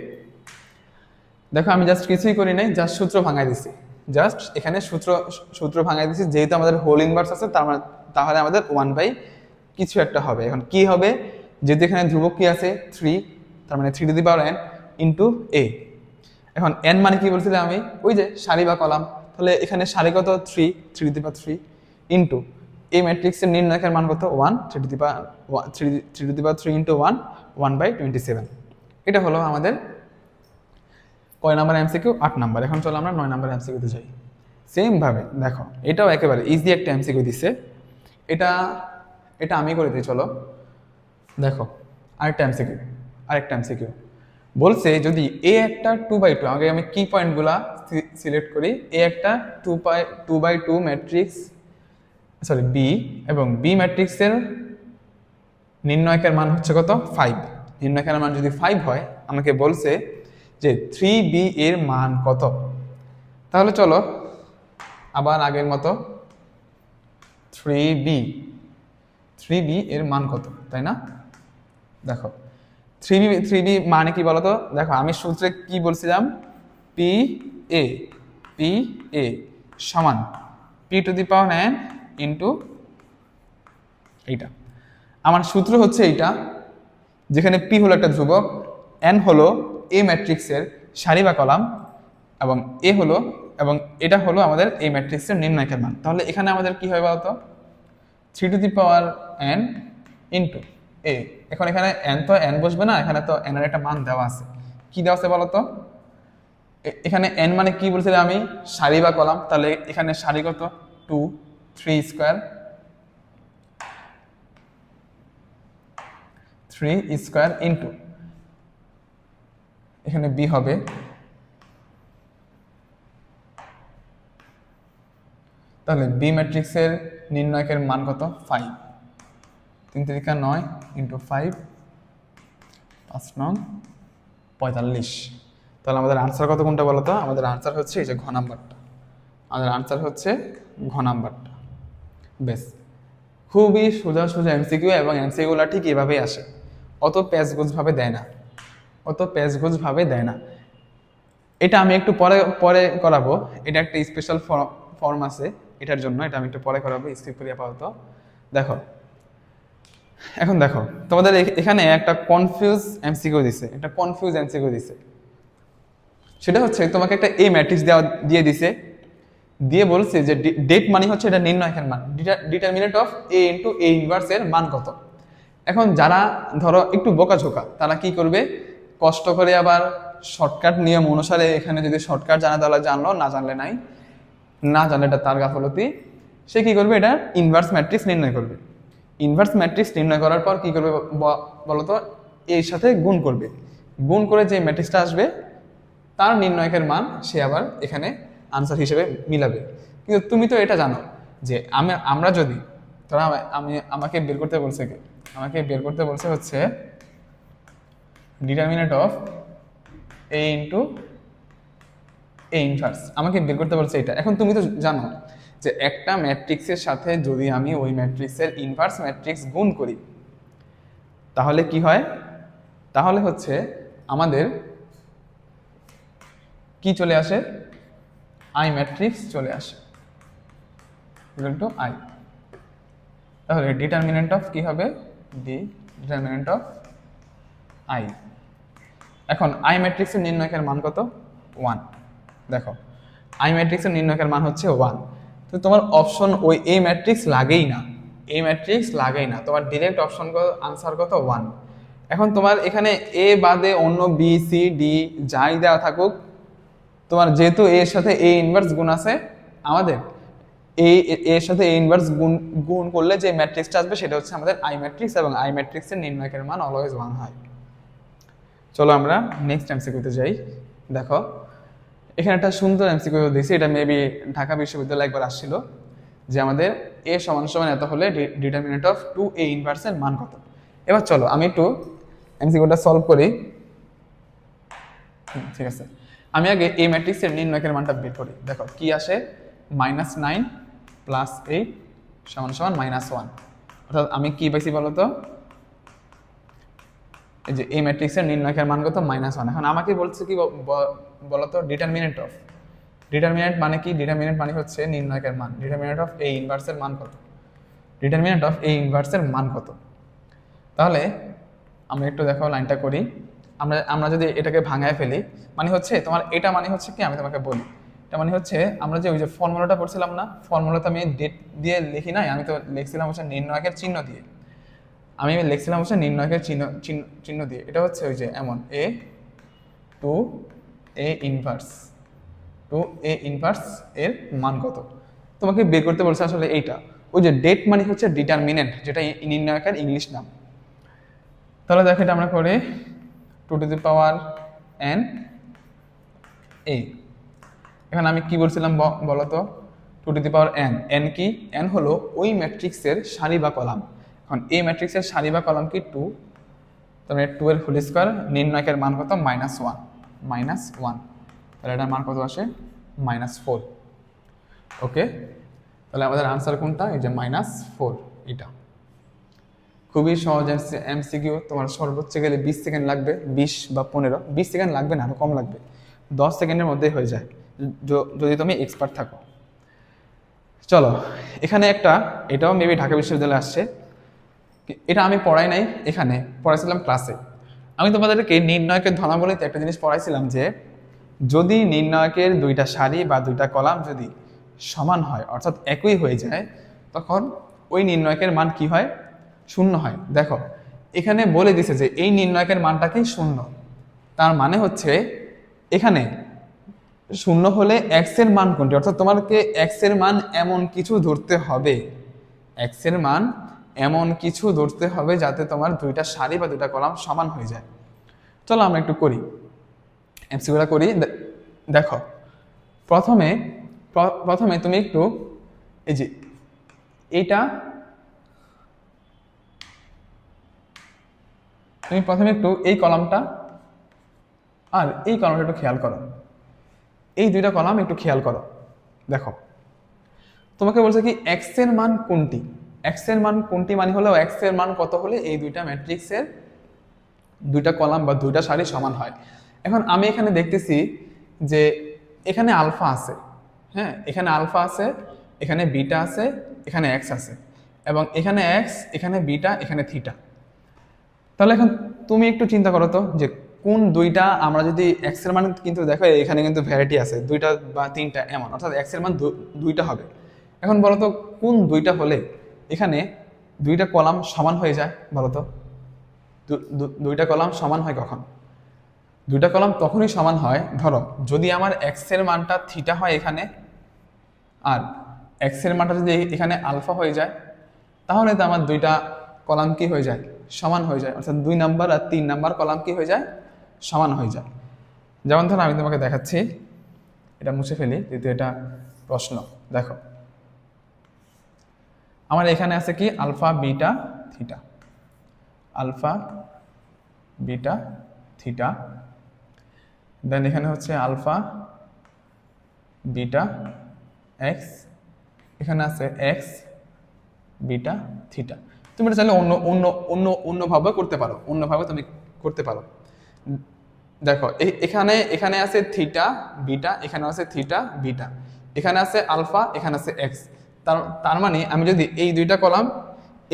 দেখো আমি জাস্ট কিছুই করি নাই, জাস্ট সূত্র ভাঙাই দিছি, জাস্ট এখানে সূত্র ভাঙাই দিছি। যেহেতু আমাদের হোল ইনভার্স আছে তাহলে আমাদের 1/ কিছু একটা হবে। এখন কি হবে, যেহেতু এখানে ধ্রুবক কি আছে 3, তার মানে 3 to the power n into a। এখন n মানে কি বলছিলাম আমি, ওই যে সারি বা কলাম। তাহলে এখানে সারি কত 3 টু দি পাওয়ার 3 ইন্টু এই ম্যাট্রিক্সের নির্ণায়কের মান কত 1, 3 টু দি পাওয়ার 3 ইন্টু 1, 1/27। এটা হলো আমাদের কয় নাম্বার এমসিকিউ, 8 নাম্বার। এখন চলো আমরা 9 নাম্বার এমসিকিউতে যাই। সেম ভাবে দেখো এটাও একেবারে ইজি একটা এমসিকিউ দিছে, এটা আমি করে দিই। চলো দেখো আরেকটা এমসিকিউ বলছে, যদি এ একটা 2/2, আগে আমি কি পয়েন্টগুলা সিলেক্ট করি, এ একটা 2/2 ম্যাট্রিক্স, সরি বি, এবং বি ম্যাট্রিক্সের নির্ণায়কের মান হচ্ছে কত 5। নির্ণায়কের মান যদি 5 হয়, আমাকে বলছে যে 3b এর মান কত। তাহলে চলো আবার আগের মতো 3b এর মান কত, তাই না। দেখো 3b মানে কি বলতো, দেখো আমি সূত্রে কি বলছিলাম, পি এ সমান p⁴n ইন্টু এইটা। আমার সূত্র হচ্ছে এইটা, যেখানে p হলো একটা ধ্রুবক, n হলো a ম্যাট্রিক্সের সারি বা কলাম, এবং a হলো, এবং এটা হলো আমাদের এই ম্যাট্রিক্সের নির্ণায়কের মান। তাহলে এখানে আমাদের কি হয় বলতো, 3n ইন্টু a। এখন এখানে n তো n বসবে না, এখানে তো n এর একটা মান দেওয়া আছে। কি দেওয়া আছে বলতো, এখানে n মানে কি বলছিলাম আমি, সারি বা কলাম। তাহলে এখানে সারি কত, 2 3 স্কয়ার, 3 স্কয়ার ইন্টু এখানে b হবে, তাহলে বি ম্যাট্রিক্সের নির্ণায়কের মান কত, 5। 3 3 9 ইন্টু 5, 5 9 45। তাহলে আমাদের আনসার কত কোনটা বলো তো, আমাদের আনসার হচ্ছে এই যে ঘ নাম্বারটা, আমাদের আনসার হচ্ছে ঘ নাম্বারটা। বেশ, খুবই সোজা সোজা এমসিকিউ, এবং এমসিকিউগুলো ঠিক এভাবেই আসে, অত প্যাচগোছভাবে দেয় না, অত প্যাচগোছভাবে দেয় না। এটা আমি একটু পরে পরে করাবো, এটা একটা স্পেশাল ফর্ম আছে এটার জন্য, এটা আমি একটু পরে করাবো, স্কিপ করি আপাতত। দেখো, এখন দেখো তোমাদের এখানে একটা কনফিউজ এমসিকিউ দিছে, একটা কনফিউজ এমসিকিউ দিছে। সেটা হচ্ছে তোমাকে একটা এ ম্যাট্রিক্স দিয়ে দিছে, দিয়ে বলছে যে ডেট মানে হচ্ছে এটা নির্ণায়কের মান, determinant of A into A inverse এর মান কত। এখন যারা ধরো একটু বোকাঝোকা, তারা কি করবে, কষ্ট করে আবার শর্টকাট নিয়ম অনুসারে, এখানে যদি শর্টকাট জানা তাহলে জানলো, না জানলে নাই, না জানলে এটা তার গাফলতি। সে কি করবে, এটা ইনভার্স ম্যাট্রিক্স নির্ণয় করবে। ইনভার্স ম্যাট্রিক্স নির্ণয় করার পর কি করবে বলতো, এর সাথে গুণ করবে, গুণ করে যে ম্যাট্রিক্সটা আসবে তার নির্ণয়কের মান সে আবার এখানে আনসার হিসেবে মিলাবে। কিন্তু তুমি তো এটা জানো যে আমরা যদি ধরো আমাকে বের করতে বলছে কি, আমাকে বের করতে বলছে হচ্ছে determinant of A into A inverse, আমাকে বের করতে বলছে এটা। এখন তুমি তো জানো যে একটা ম্যাট্রিক্সের সাথে যদি আমি ওই ম্যাট্রিক্সের ইনভার্স ম্যাট্রিক্স গুণ করি তাহলে কি হয়, তাহলে হচ্ছে আমাদের কি চলে আসে, আই ম্যাট্রিক্স চলে আসে, ইকুয়াল টু আই। তাহলে ডিটারমিনেন্ট অফ কি হবে, ডিটারমিনেন্ট অফ আই। এখন আই ম্যাট্রিক্সের নির্ণায়কের মান কত, 1। দেখো আই ম্যাট্রিক্সের নির্ণায়কের মান হচ্ছে 1, তো তোমার অপশন ওই এ ম্যাট্রিক্স লাগেই না, এ ম্যাট্রিক্স লাগেই না, তোমার ডিরেক্ট অপশন আনসার কত, 1। এখন তোমার এখানে এ বাদে অন্য বি সি ডি যাই দেওয়া থাকুক, তোমার যেহেতু এর সাথে এ ইনভার্স গুণ আছে, আমাদের এর সাথে এ ইনভার্স গুণ করলে যে ম্যাট্রিক্সটা আসবে সেটা হচ্ছে আমাদের আই ম্যাট্রিক্স, এবং আই ম্যাট্রিক্সের নির্ণায়কের মান অলওয়েজ 1 হয়। চলো আমরা নেক্সট এমসিকিউতে যাই। দেখো এখানে একটা সুন্দর এমসিকিউ দিয়েছি, এটা মেবি ঢাকা বিশ্ববিদ্যালয়ে একবার আসছিল, যে আমাদের এ সমান সমান এত হলে ডিটারমিনেন্ট অফ 2a ইনভার্সের মান কত। এবার চলো আমি একটু এমসিকিউটা সলভ করি। ঠিক আছে, আমি আগে এই ম্যাট্রিক্সের নির্ণায়কের মানটা বের করি। দেখো কি আসে, -9 + 8 = -1। অর্থাৎ আমি কি পাইছি বলতো, এই যে এই ম্যাট্রিক্সের নির্ণায়কের মান কত, -1। এখন আমাকে বলছে কি বলতো, ডিটারমিনেন্ট অফ, ডিটারমিনেন্ট মানে কি, ডিটারমিনেন্ট মানে হচ্ছে নির্ণায়কের মান, ডিটারমিনেন্ট অফ এ ইনভার্সের মান কত, ডিটারমিনেন্ট অফ এ ইনভার্সের মান কত। তাহলে আমরা একটু দেখো লাইনটা করি, আমরা যদি এটাকে ভাঙায় ফেলি, মানে হচ্ছে তোমার এটা মানে হচ্ছে কি, আমি তোমাকে বলি, এটা মানে হচ্ছে আমরা যে ওই যে ফর্মুলাটা পড়ছিলাম না, ফর্মুলাটা আমি ডেট দিয়ে লিখি নাই, আমি তো লিখছিলাম হচ্ছে নির্ণায়কের চিহ্ন দিয়ে, আমি লিখছিলাম হচ্ছে নির্ণায়কের চিহ্ন দিয়ে। এটা হচ্ছে ওই যে এমন এ two A inverse, two A inverse এর মান কত তোমাকে বের করতে বলছে আসলে এইটা। ওই যে ডেট মানে হচ্ছে ডিটারমিনেন্ট, যেটা নির্ণায়কের ইংলিশ নাম। তাহলে দেখো এটা আমরা করি 2n a। এখন আমি কি বলছিলাম বলতো, 2n, n কি, n হলো ওই ম্যাট্রিক্সের সারি বা কলাম। এখন এই ম্যাট্রিক্সের সারি বা কলাম কি 2, তাহলে 2 এর হোল স্কয়ার, নির্ণায়কের মান কত, -1, তাহলে এটার মান কত আসে, -4। ওকে, তাহলে আমাদের আনসার কোনটা, এই যে -4, এটা খুবই সহজ এমসিকিউ। তোমার সর্বোচ্চ গেলে 20 সেকেন্ড লাগবে, 20 বা 15, 20 সেকেন্ড লাগবে না, আরো কম লাগবে, 10 সেকেন্ডের মধ্যেই হয়ে যায় যদি তুমি এক্সপার্ট থাকো। চলো, এখানে একটা, এটাও মেবি ঢাকা বিশ্ববিদ্যালয়ে আসছে, এটা আমি পড়াই নাই, এখানে পড়াইছিলাম ক্লাসে। আমি তোমাদেরকে নির্ণায়কের ধর্মাবলীতে একটা জিনিস পড়াইছিলাম যে যদি নির্ণায়কের দুইটা সারি বা দুইটা কলাম যদি সমান হয়, অর্থাৎ একই হয়ে যায়, তখন ওই নির্ণায়কের মান কি হয়? শূন্য হয়। দেখো এখানে বলে দিছে যে এই নির্ণায়কের মানটাকেই শূন্য, তার মানে হচ্ছে এখানে শূন্য হলে এক্স এর মান কোনটি, অর্থাৎ তোমাকে এক্স এর মান এমন কিছু ধরতে হবে, এক্স এর মান এমন কিছু ধরতে হবে যাতে তোমার দুইটা সারি বা দুইটা কলাম সমান হয়ে যায়। চলো আমরা একটু করি, এমসিকিউটা করি। দেখো প্রথমে প্রথমে তুমি একটু এই যে এইটা, তুমি প্রথমে একটু এই কলামটা আর এই কলামটা একটু খেয়াল করো, এই দুইটা কলাম একটু খেয়াল করো। দেখো তোমাকে বলছে কি এক্স এর মান কোনটি, এক্স এর মান কোনটি মানে হলো এক্স এর মান কত হলে এই দুইটা ম্যাট্রিক্সের দুইটা কলাম বা দুইটা সারি সমান হয়। এখন আমি এখানে দেখতেছি যে এখানে আলফা আছে, হ্যাঁ এখানে আলফা আছে, এখানে বিটা আছে, এখানে এক্স আছে, এবং এখানে এক্স, এখানে বিটা, এখানে থিটা। তাহলে এখন তুমি একটু চিন্তা করো তো যে কোন দুইটা, আমরা যদি এক্স এর মান কিন্তু দেখো এখানে কিন্তু ভ্যারাইটি আছে, দুইটা বা তিনটা এমন, অর্থাৎ এক্স এর মান দুইটা হবে। এখন বলো তো কোন দুইটা হলে এখানে দুইটা কলাম সমান হয়ে যায়, বলো তো দুইটা কলাম সমান হয় কখন? দুইটা কলাম তখনই সমান হয় ধরো যদি আমার এক্স এর মানটা থিটা হয় এখানে, আর এক্স এর মানটা যদি এখানে আলফা হয়ে যায়, তাহলে তো আমার দুইটা কলাম কি হয়ে যায়? সমান হয়ে যায়, অর্থাৎ 2 নাম্বার আর 3 নাম্বার কলাম কি হয়ে যায়? সমান হয়ে যায়। যেমন ধরো আমি তোমাকে দেখাচ্ছি, এটা মুছে ফেলি যেহেতু এটা প্রশ্ন। দেখো আমার এখানে আছে কি alpha beta theta, alpha beta theta, then এখানে হচ্ছে আলফা বিটা এক্স, এখানে আছে এক্স বিটা থিটা। তুমি এটা চাইলে অন্য অন্য অন্য অন্যভাবে করতে পারো, অন্যভাবে তুমি করতে পারো। দেখো এখানে এখানে আছে থিটা বিটা, এখানে আছে থিটা বিটা, এখানে আছে আলফা, এখানে আছে এক্স। তার তার মানে আমি যদি এই দুইটা কলাম,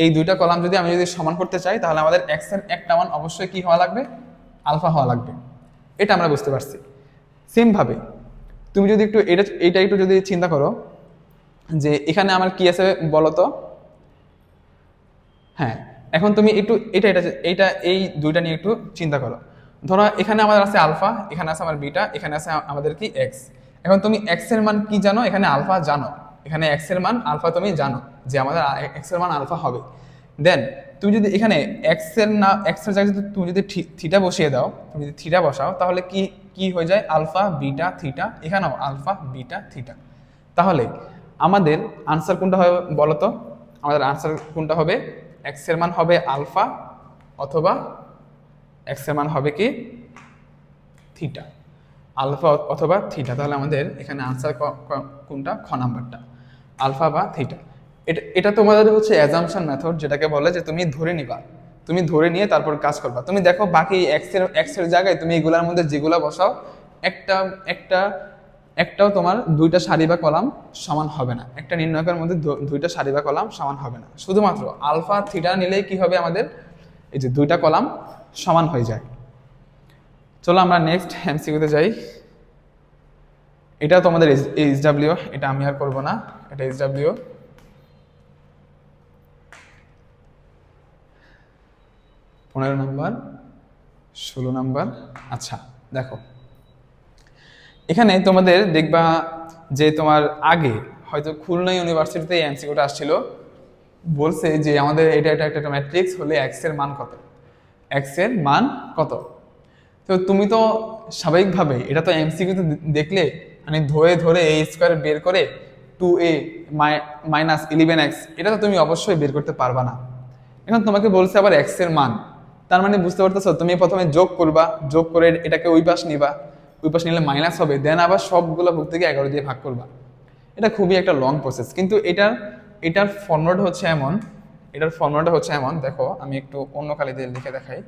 এই দুইটা কলাম যদি আমি যদি সমান করতে চাই, তাহলে আমাদের এক্স এর একটা মান অবশ্যই কি হওয়া লাগবে? আলফা হওয়া লাগবে। এটা আমরা বুঝতে পারছি। সেম ভাবে তুমি যদি একটু এটা একটু যদি চিন্তা করো যে এখানে আমার কি আছে বলো তো। হ্যাঁ এখন তুমি একটু এটা এটা এইটা এই দুইটা নিয়ে একটু চিন্তা করো। ধরো এখানে আমাদের আছে আলফা, এখানে আছে আমার বিটা, এখানে আছে আমাদের কি এক্স। এখন তুমি এক্স এর মান কি জানো? এখানে আলফা জানো, এখানে এক্স এর মান আলফা তুমি জানো যে আমাদের এক্স এর মান আলফা হবে। দেন তুমি যদি এখানে এক্স এর না এক্স এর জায়গায় তুমি যদি থিটা বসিয়ে দাও, তুমি যদি থিটা বসাও, তাহলে কি কি হয়ে যায়? আলফা বিটা থিটা, এখানেও আলফা বিটা থিটা। তাহলে আমাদের আনসার কোনটা হবে বলো তো? আমাদের আনসার কোনটা হবে? এক্স এর মান হবে আলফা অথবা এক্স এর মান হবে কি থিটা, আলফা অথবা থিটা। তাহলে আমাদের এখানে আনসার কোনটা? খ নাম্বারটা, আলফা বা থিটা। এটা এটা তোমাদের হচ্ছে অ্যাজাম্পশন মেথড, যেটাকে বলে যে তুমি ধরে নিবা, তুমি ধরে নিয়ে তারপর কাজ করবা। তুমি দেখো বাকি এক্স এর জায়গায় তুমি এগুলার মধ্যে যেগুলা বসাও, একটা একটা একটাও তোমার দুইটা সারি বা কলাম সমান হবে না, একটা নির্ণায়কের মধ্যে দুইটা সারি বা কলাম সমান হবে না। শুধুমাত্র আলফা থিটা নিলেই কি হবে? আমাদের এই যে দুইটা কলাম সমান হয়ে যায়। চলো আমরা নেক্সট এমসিকিউতে যাই। এটা তোমাদের এইচডব্লিউ, এটা আমি আর করব না, এটা এইচডব্লিউ। 15 নম্বর, 16 নম্বর। আচ্ছা দেখো এখানে তোমাদের দেখবা যে তোমার আগে হয়তো খুলনা ইউনিভার্সিটিতে এমসিকিউটা আসছিল, বলছে যে আমাদের এটা এটা একটা ম্যাট্রিক্স হলে এক্স এর মান কত, এক্স এর মান কত। তো তুমি তো স্বাভাবিকভাবে এটা তো এমসিকিউতে দেখলে মানে ধরে ধরে এ স্কোয়ার বের করে 2a মাইনাস 11x, এটা তো তুমি অবশ্যই বের করতে পারবা না। এখন তোমাকে বলছে আবার এক্স এর মান, তার মানে বুঝতে পারতেছো তুমি প্রথমে যোগ করবা, যোগ করে এটাকে ওই পাশ নিবা, ওই পাশ নিলে মাইনাস হবে, দেন আবার সবগুলো ভোগ থেকে 11 দিয়ে ভাগ করবা। এটা খুবই একটা লং প্রসেস, কিন্তু এটার ফর্মুলাটা হচ্ছে এমন, এটার ফর্মুলাটা হচ্ছে এমন। দেখো আমি একটু অন্য কালি দিয়ে লিখে দেখাই।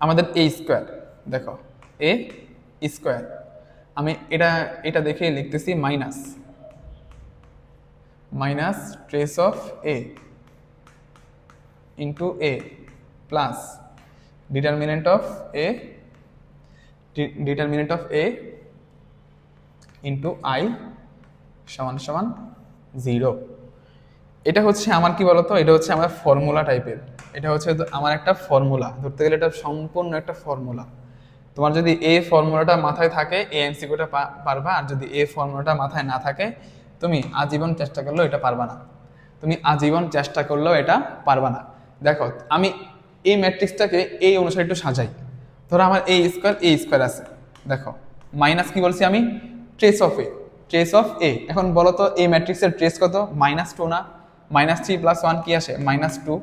আমাদের এ স্কোয়ার, দেখো এ স্কোয়ার আমি এটা এটা দেখে লিখতেছি minus minus trace of A into A plus determinant of A into I সমান সমান 0। এটা হচ্ছে আমার কি বলতো, এটা হচ্ছে আমার ফর্মুলা টাইপের। এটা হচ্ছে আমার একটা ফর্মুলা, ধরতে গেলে এটা সম্পূর্ণ একটা ফর্মুলা। তোমার যদি এই ফর্মুলাটা মাথায় থাকে এই এমসিকিউটা পারবা, আর যদি এই ফর্মুলাটা মাথায় না থাকে তুমি আজীবন চেষ্টা করলেও এটা পারবা না। দেখো আমি এই ম্যাট্রিক্সটাকে এই অনুসারে একটু সাজাই। ধরো আমার এ স্কোয়ার আছে, দেখো মাইনাস কি বলছি আমি, ট্রেস অফ এ। এখন বলো তো এই ম্যাট্রিক্সের ট্রেস কত, -2 না, -3 + 1 কি আসে -2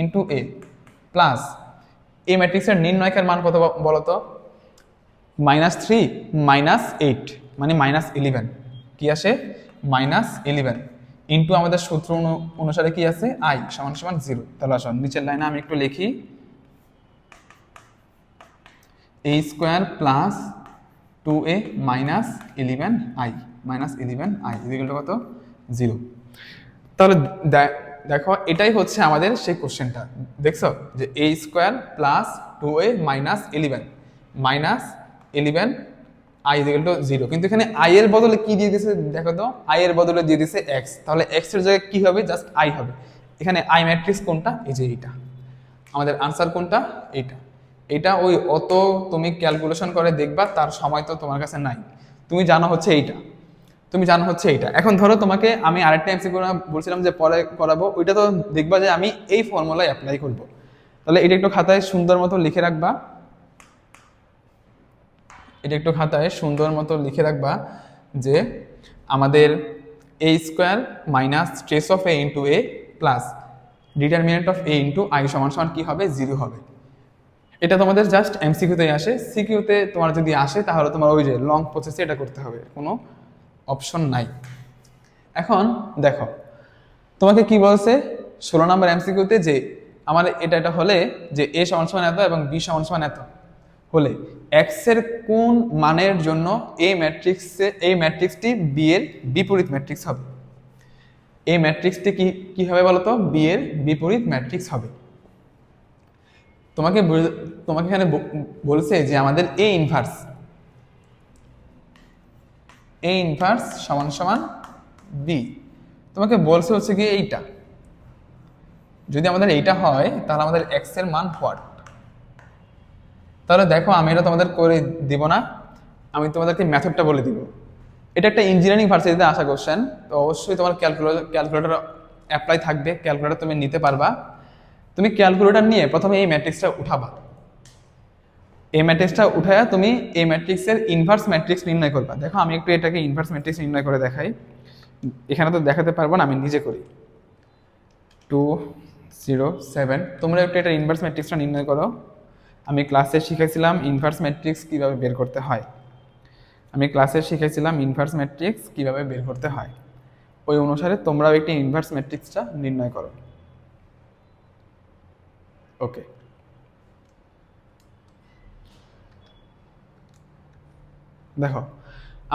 ইন্টু এ প্লাস এই ম্যাট্রিক্সের নির্ণয়কের মান কত বলো তো, -3 -8 মানে -11 কি আসে -11 ইন্টু আমাদের সূত্র অনুসারে কি আছে i সমান সমান 0। তাহলে আসুন নিচের লাইনে আমি একটু লিখি, a square plus 2a minus 11i কত 0। তাহলে দেখো এটাই হচ্ছে আমাদের সেই কোশ্চেনটা, দেখছো যে a square plus 2a minus 11 i 0, কিন্তু এখানে i এর বদলে কি দিয়ে দিয়েছে দেখো তো, i এর বদলে দিয়ে দিয়েছে x। তাহলে x এর জায়গায় কি হবে, জাস্ট i হবে। এখানে i ম্যাট্রিক্স কোনটা, এই যে এইটা আমাদের আনসার কোনটা, এটা ওই অত তুমি ক্যালকুলেশন করে দেখবা, তার সময় তো তোমার কাছে নাই। তুমি জানো হচ্ছে এইটা। এখন ধরো তোমাকে আমি আরেকটা এমসিকিউ বলছিলাম যে পরে করাবো, ওইটা তো দেখবা যে আমি এই ফর্মুলায় অ্যাপ্লাই করব। তাহলে এটা একটু খাতায় সুন্দর মতো লিখে রাখবা, যে আমাদের a square minus trace of a into a plus determinant of a into i সমান সমান কি হবে, 0 হবে। এটা তোমাদের জাস্ট এমসিকিউতে আসে, সিকিউতে তোমার যদি আসে তাহলে তোমার ওই যে লং প্রসেসে এটা করতে হবে, কোনো অপশন নাই। এখন দেখো তোমাকে কি বলছে 16 নম্বর এমসিকিউতে, যে আমার এটা হলে যে a সমান সমান এত এবং b সমান সমান এত হলে x এর কোন মানের জন্য এই ম্যাট্রিক্সটি b এর বিপরীত ম্যাট্রিক্স হবে। এই ম্যাট্রিক্সটি কি হবে বলতো, b এর বিপরীত ম্যাট্রিক্স হবে। তোমাকে এখানে বলছে যে আমাদের a ইনভার্স সমান সমান b। তোমাকে বলছে হচ্ছে কি এইটা, যদি আমাদের এইটা হয় তাহলে আমাদের x এর মান হোয়াট। তাহলে দেখো আমি এটা তোমাদের করে দিব না, আমি তোমাদেরকে মেথডটা বলে দিব। এটা একটা ইঞ্জিনিয়ারিং ভার্সিটিতে আসা কোশ্চেন, তো অবশ্যই তোমার ক্যালকুলেটর অ্যাপ্লাই থাকবে, ক্যালকুলেটর তুমি নিতে পারবা। তুমি ক্যালকুলেটর নিয়ে প্রথমে এই ম্যাট্রিক্সটা উঠাবা, এই ম্যাট্রিক্সটা উঠায়া তুমি এই ম্যাট্রিক্সের ইনভার্স ম্যাট্রিক্স নির্ণয় করবা। দেখো আমি একটু এটাকে ইনভার্স ম্যাট্রিক্স নির্ণয় করে দেখাই, এখানে তো দেখাতে পারবো না, আমি নিজে করি। 2 0 7, তোমরা একটু এটা ইনভার্স ম্যাট্রিক্সটা নির্ণয় করো। আমি ক্লাসে শিখেছিলাম ইনভার্স ম্যাট্রিক্স কিভাবে বের করতে হয়, ওই অনুসারে তোমরাও একটি ইনভার্স ম্যাট্রিক্সটা নির্ণয় করো। ওকে, দেখো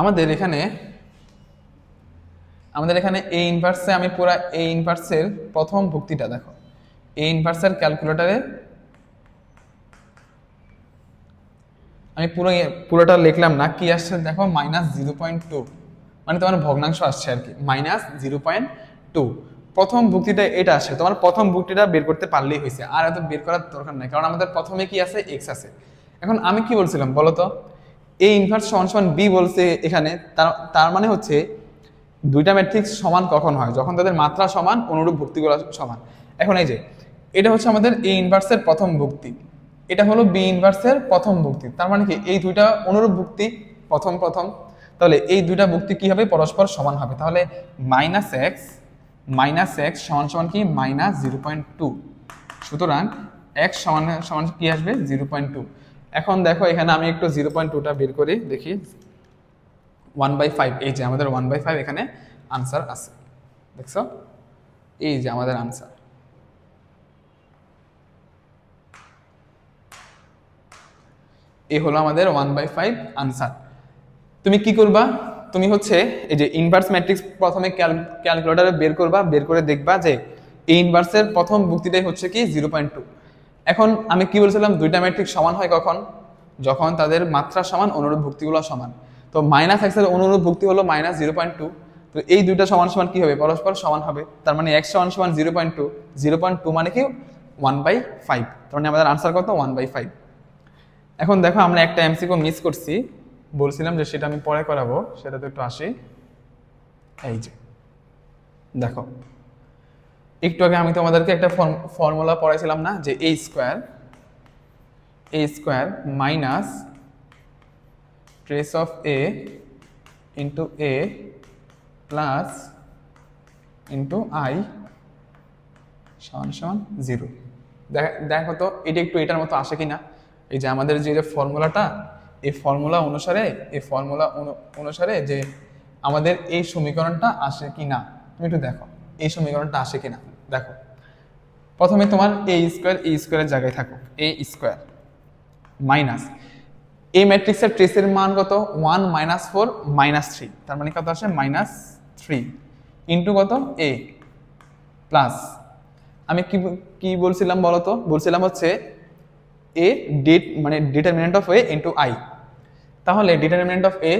আমাদের এখানে এই ইনভার্সে আমি পুরা এই ইনভার্সের প্রথম ভুক্তিটা দেখো, এই ইনভার্সের ক্যালকুলেটরে আমি পুরোটা লিখলাম না, কি আসছে দেখো -0.2, মানে তোমার ভগ্নাংশ আসছে আর কি, -0.2। প্রথম ভুক্তিটা এটা আসে, তোমার প্রথম ভুক্তিটা বের করতে পারলেই হয়েছে, আর এত বের করার দরকার নাই, কারণ আমাদের প্রথমে কি আছে, x আছে। এখন আমি কি বলছিলাম বলতো, a ইনভার্স সমান সমান b বলছে এখানে, তার মানে হচ্ছে দুইটা ম্যাট্রিক্স সমান কখন হয়, যখন তাদের মাত্রা সমান, অনুরূপ ভুক্তিগুলো সমান। এখন এই যে এটা হচ্ছে আমাদের a ইনভার্সের প্রথম ভুক্তি, এটা হলো b ইনভার্সের প্রথম ভুক্তি, তার মানে কি এই দুইটা অনুরূপ ভুক্তি প্রথম, তাহলে এই দুইটা ভুক্তি কি হবে, পরস্পর সমান হবে। তাহলে -x সমান সমান কি -0.2, সুতরাং x সমান কি আসবে 0.2। এখন দেখো এখানে আমি একটু 0.2টা বের করি দেখি, 1/5, এই যে আমাদের 1/5 এখানে আনসার আছে, দেখছো এই যে আমাদের আনসার। এই হলো আমাদের 1/5 আনসার। তুমি কি করবা, তুমি হচ্ছে এই যে ইনভার্স ম্যাট্রিক্স প্রথমে ক্যালকুলেটরে বের করবা, বের করে দেখবা যে এই ইনভার্সের প্রথম ভুক্তিটাই হচ্ছে কি 0.2। এখন আমি কি বলছিলাম, দুইটা ম্যাট্রিক্স সমান হয় কখন, যখন তাদের মাত্রা সমান, অনুরূপ ভুক্তিগুলো সমান। তো -x এর অনুরূপ ভুক্তি হলো -0.2। তো এই দুইটা সমান সমান কি হবে, পরস্পর সমান হবে। তার মানে x সমান সমান 0.2, 0.2 মানে কি 1/5। তার মানে আমাদের আনসার কত, 1/5। এখন দেখো আমরা একটা এমসিকিউ মিস করছি, বলছিলাম যে সেটা আমি পরে করাবো, সেটাতে একটু আসি। এই যে দেখো, একটু আগে আমি তোমাদেরকে একটা ফর্মুলা পড়াইছিলাম না, যে a square minus trace of a into a plus into i সমান সমান 0। দেখো তো এটা একটু এটার মতো আসে কিনা। এই যে আমাদের যে ফর্মুলাটা, এই ফর্মুলা অনুসারে যে আমাদের এই সমীকরণটা আসে কিনা, তুমি একটু দেখো এই সমীকরণটা আসে কিনা। দেখো প্রথমে তোমার a স্কোয়ারের জায়গায় থাকো, a স্কোয়ার মাইনাস এই ম্যাট্রিক্সের ট্রেসের মান কত, 1 - 4 - 3, তার মানে কত আসে -3 ইন্টু কত a প্লাস, আমি কি বলছিলাম বলতো, বলছিলাম হচ্ছে a মানে determinant of a into i। তাহলে ডিটারমিনেন্ট অফ a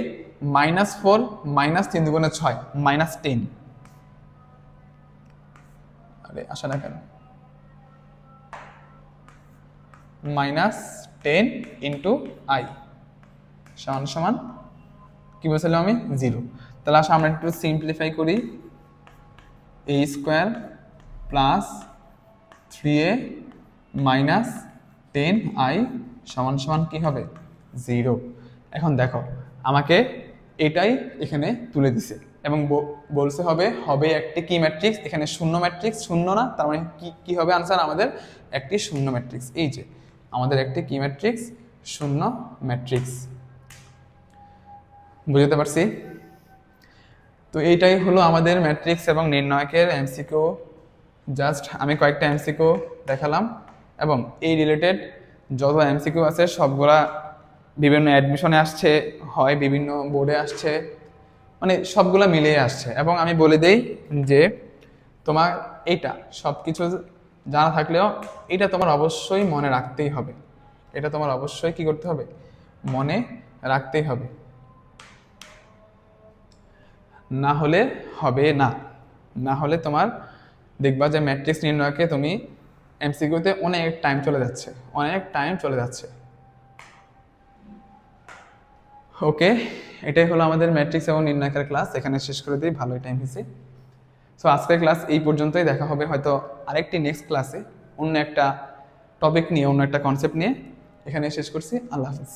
-4 - 3 × 6 -10। আরে আসে না কেন, -10 ইন্টু i সমান সমান কি বলছিলাম আমি, 0। তাহলে আসলে আমরা একটু সিম্পলিফাই করি, a square plus 3a minus 10i সমান সমান কি হবে, 0। এখন দেখো আমাকে এটাই এখানে তুলে দিছে এবং বলছে হবে একটি কি ম্যাট্রিক্স, এখানে শূন্য ম্যাট্রিক্স, শূন্য না, তার মানে কি হবে আনসার আমাদের, একটি শূন্য ম্যাট্রিক্স। এই যে আমাদের একটি কি ম্যাট্রিক্স, শূন্য ম্যাট্রিক্স। বুঝতে পারছি? তো এইটাই হলো আমাদের ম্যাট্রিক্স এবং নির্ণায়কের এমসিকিউ। জাস্ট আমি কয়েকটা এমসিকিউ দেখালাম, এবং এই রিলেটেড যত এমসিকিউ আছে সবগুলা বিভিন্ন অ্যাডমিশনে আসছে, হয় বিভিন্ন বোর্ডে আসছে, মানে সবগুলা মিলিয়ে আসছে। এবং আমি বলে দেই যে তোমার এইটা সব কিছু জানা থাকলেও এটা তোমার অবশ্যই মনে রাখতেই হবে, এটা তোমার অবশ্যই কি করতে হবে, মনে রাখতেই হবে, না হলে হবে না। না হলে তোমার দেখবা যে ম্যাট্রিক্স নির্ণয়কে তুমি এমসিকিউতে অনেক টাইম চলে যাচ্ছে। ওকে, এটাই হলো আমাদের ম্যাট্রিক্স এবং নির্ণায়কের ক্লাস, এখানে শেষ করে দিই, ভালোই টাইম হয়েছে। সো আজকের ক্লাস এই পর্যন্তই, দেখা হবে হয়তো আরেকটি নেক্সট ক্লাসে অন্য একটা টপিক নিয়ে, অন্য একটা কনসেপ্ট নিয়ে। এখানে শেষ করছি, আল্লাহ হাফিজ।